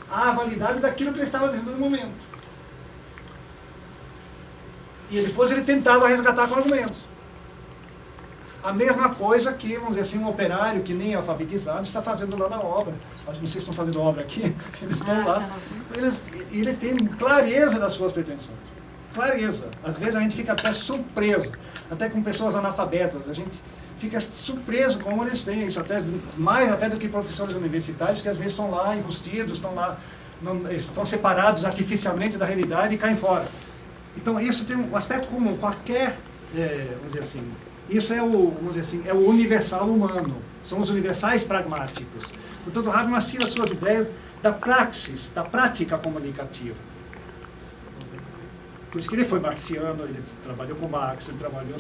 à validade daquilo que ele estava dizendo no momento. E depois ele tentava resgatar com argumentos. A mesma coisa que, vamos dizer assim, um operário que nem é alfabetizado está fazendo lá na obra. Não sei se estão fazendo obra aqui, eles estão lá. Ele tem clareza das suas pretensões. Clareza. Às vezes a gente fica até surpreso, até com pessoas analfabetas. A gente fica surpreso como eles têm isso, mais até do que professores universitários, que às vezes estão lá enrustidos, estão separados artificialmente da realidade e caem fora. Então isso tem um aspecto comum. Qualquer, vamos dizer assim, isso vamos dizer assim, é o universal humano. São os universais pragmáticos. Portanto, Habermas tira as suas ideias da praxis, da prática comunicativa. Por isso que ele foi marxiano, ele trabalhou com Marx, ele trabalhou,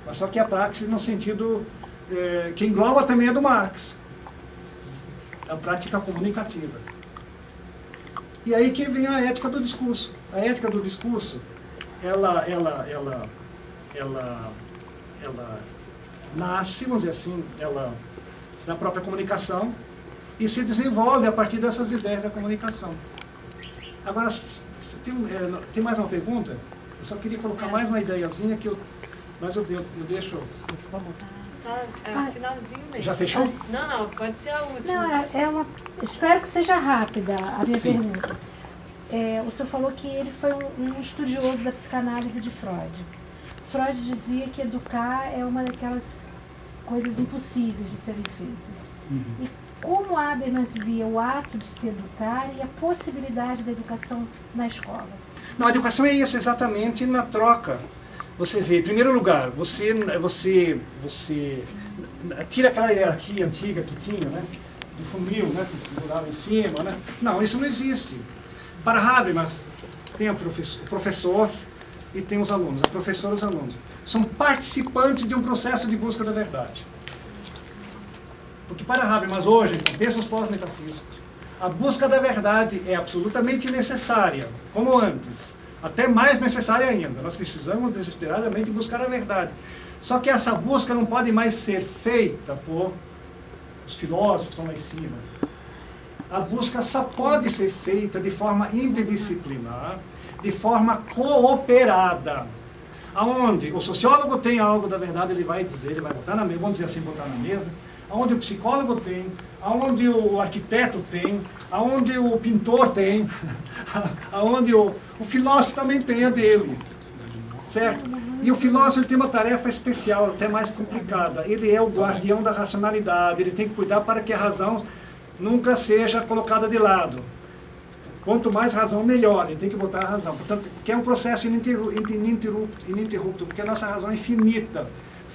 mas só que a praxis no sentido que engloba também a do Marx, a prática comunicativa. E aí que vem a ética do discurso. A ética do discurso, ela nasce, vamos dizer assim, da própria comunicação e se desenvolve a partir dessas ideias da comunicação. Agora, tem mais uma pergunta? Eu só queria colocar mais uma ideiazinha mas eu deixo... Só finalzinho mesmo. Já fechou? Não, pode ser a última. Não, espero que seja rápida a minha pergunta. O senhor falou que ele foi um estudioso da psicanálise de Freud. Freud dizia que educar é uma daquelas coisas impossíveis de serem feitas. Uhum. E como Habermas via o ato de se educar e a possibilidade da educação na escola? Não, a educação é isso, exatamente na troca. Você vê, em primeiro lugar, você tira aquela hierarquia antiga que tinha, né? Do funil, né? Que figurava em cima, né? Não, isso não existe. Para Habermas, tem o professor e tem os alunos. A professora e os alunos são participantes de um processo de busca da verdade. Porque para Habermas hoje, em contextos pós-metafísicos, a busca da verdade é absolutamente necessária, como antes. Até mais necessária ainda. Nós precisamos desesperadamente buscar a verdade. Só que essa busca não pode mais ser feita por os filósofos que estão lá em cima. A busca só pode ser feita de forma interdisciplinar, de forma cooperada. Aonde o sociólogo tem algo da verdade, ele vai dizer, ele vai botar na mesa, vamos dizer assim, botar na mesa. Aonde o psicólogo tem, aonde o arquiteto tem, aonde o pintor tem, aonde o filósofo também tem a dele, certo? E o filósofo ele tem uma tarefa especial, até mais complicada. Ele é o guardião da racionalidade, ele tem que cuidar para que a razão nunca seja colocada de lado. Quanto mais razão, melhor, ele tem que botar a razão. Portanto, porque é um processo ininterrupto, porque a nossa razão é infinita,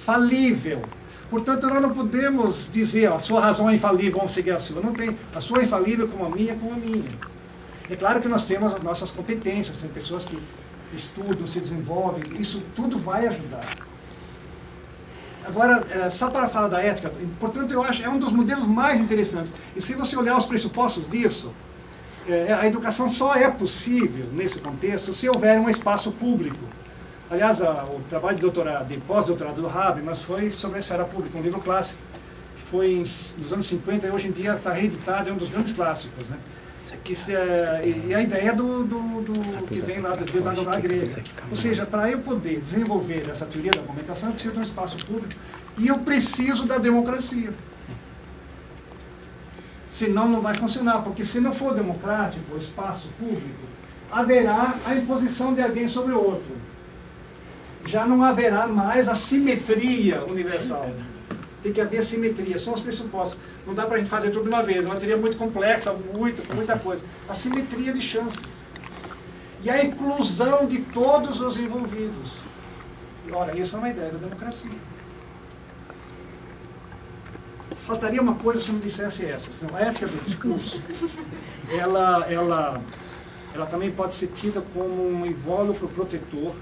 falível. Portanto, nós não podemos dizer, a sua razão é infalível, vamos seguir a sua. Não tem. A sua é infalível como a minha, como a minha. É claro que nós temos as nossas competências, tem pessoas que estudam, se desenvolvem, isso tudo vai ajudar. Agora, só para falar da ética, portanto, eu acho que é um dos modelos mais interessantes. E se você olhar os pressupostos disso, A educação só é possível, nesse contexto, se houver um espaço público. Aliás, o trabalho de pós-doutorado do Habermas foi sobre a esfera pública, um livro clássico, que foi nos anos 50 e hoje em dia está reeditado, é um dos grandes clássicos, né? E a ideia do que vem lá do desaguar grega. Ou seja, para eu poder desenvolver essa teoria da argumentação, eu preciso de um espaço público e eu preciso da democracia. Senão não vai funcionar, porque se não for democrático o espaço público, haverá a imposição de alguém sobre o outro. Já não haverá mais a simetria universal. Tem que haver simetria, são os pressupostos. Não dá para a gente fazer tudo de uma vez, é uma teoria muito complexa, muita coisa. A simetria de chances. E a inclusão de todos os envolvidos. E, ora, isso é uma ideia da democracia. Faltaria uma coisa se não dissesse essa. A ética do discurso, ela também pode ser tida como um invólucro protetor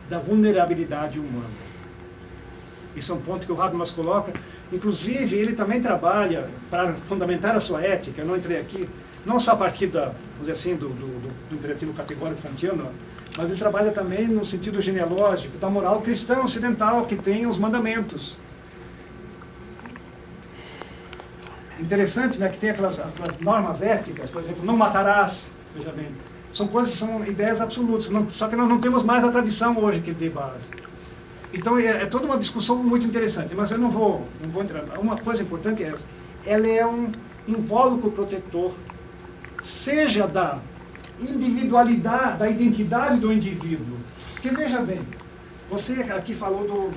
da vulnerabilidade humana. Isso é um ponto que o Habermas coloca. Inclusive, ele também trabalha para fundamentar a sua ética, eu não entrei aqui, não só a partir vamos dizer assim, do imperativo categórico kantiano, mas ele trabalha também no sentido genealógico da moral cristã ocidental, que tem os mandamentos. Interessante, né, que tem aquelas normas éticas, por exemplo, não matarás, veja bem. São ideias absolutas, só que nós não temos mais a tradição hoje que tem base. Então é toda uma discussão muito interessante, mas eu não vou entrar. Uma coisa importante é essa. Ela é um invólucro protetor, seja da individualidade, da identidade do indivíduo. Porque veja bem, você aqui falou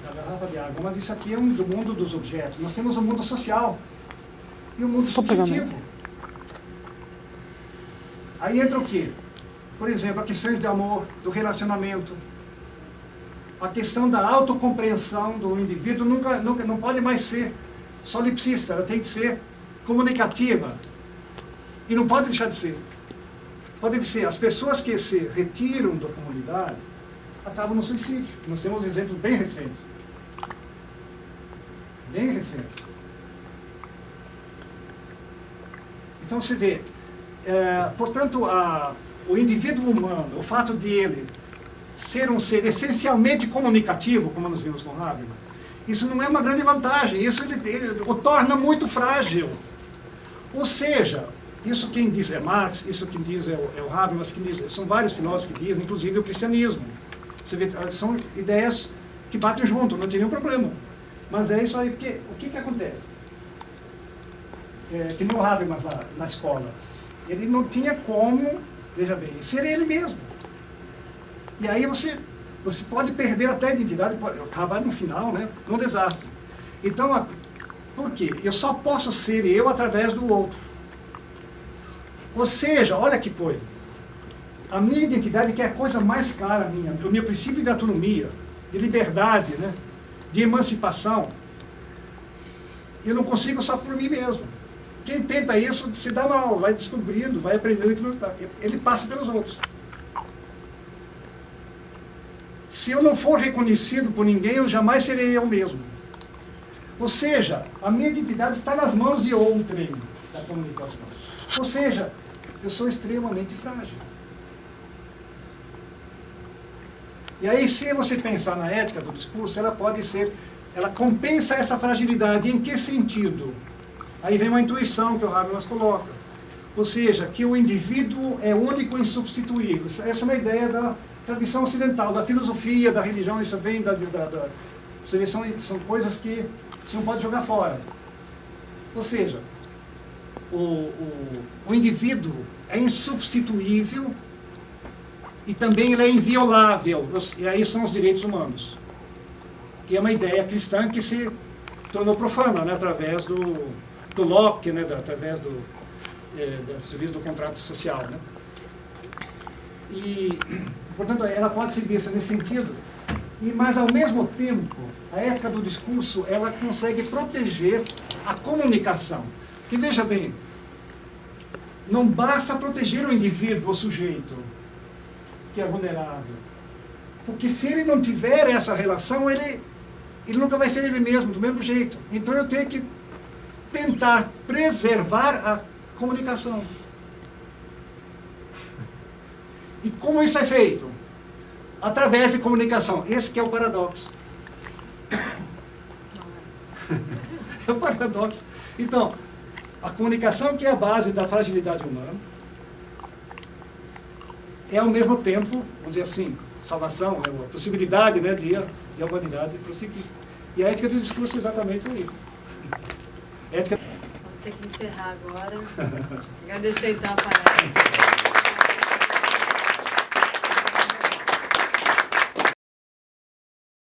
da garrafa de água, mas isso aqui é do mundo dos objetos. Nós temos o mundo social e o mundo subjetivo. Aí entra o quê? Por exemplo, as questões de amor, do relacionamento. A questão da autocompreensão do indivíduo nunca não pode mais ser solipsista, ela tem que ser comunicativa. E não pode deixar de ser. Pode ser, as pessoas que se retiram da comunidade acabam no suicídio. Nós temos exemplos bem recentes. Bem recentes. Então você vê, portanto, o indivíduo humano, o fato de ele ser um ser essencialmente comunicativo, como nós vimos com Habermas, isso não é uma grande vantagem, isso ele o torna muito frágil. Ou seja, isso quem diz é Marx, isso quem diz é o Habermas, são vários filósofos que dizem, inclusive o cristianismo. Você vê, são ideias que batem junto, não tem nenhum problema. Mas é isso aí, porque o que acontece? Que no Habermas lá na escola, ele não tinha como, veja bem, ser ele mesmo. E aí você pode perder até a identidade, pode acabar no final, né, num desastre. Então, por quê? Eu só posso ser eu através do outro. Ou seja, olha que coisa. A minha identidade, que é a coisa mais cara minha, o meu princípio de autonomia, de liberdade, né, de emancipação, eu não consigo só por mim mesmo. Quem tenta isso se dá mal, vai descobrindo, vai aprendendo que não está. Ele passa pelos outros. Se eu não for reconhecido por ninguém, eu jamais serei eu mesmo. Ou seja, a minha identidade está nas mãos de outrem da comunicação. Ou seja, eu sou extremamente frágil. E aí, se você pensar na ética do discurso, ela compensa essa fragilidade. Em que sentido? Aí vem uma intuição que o Habermas coloca. Ou seja, que o indivíduo é único e insubstituível. Essa é uma ideia da tradição ocidental, da filosofia, da religião, isso vem são coisas que você não pode jogar fora. Ou seja, o indivíduo é insubstituível e também ele é inviolável. E aí são os direitos humanos, que é uma ideia cristã que se tornou profana, né, através do Locke, né, através das teorias do contrato social, né? E, portanto, ela pode ser vista nesse sentido, mas ao mesmo tempo, a ética do discurso, ela consegue proteger a comunicação. Porque, veja bem, não basta proteger o indivíduo, o sujeito, que é vulnerável. Porque se ele não tiver essa relação, ele nunca vai ser ele mesmo, do mesmo jeito. Então eu tenho que tentar preservar comunicação. E como isso é feito? Através de comunicação. Esse que é o paradoxo. É o paradoxo. Então, a comunicação, que é a base da fragilidade humana, é ao mesmo tempo, vamos dizer assim, salvação, é a possibilidade, né, de a humanidade prosseguir. E a ética do discurso é exatamente aí. Vamos ter que encerrar agora. Agradecer então a palestra.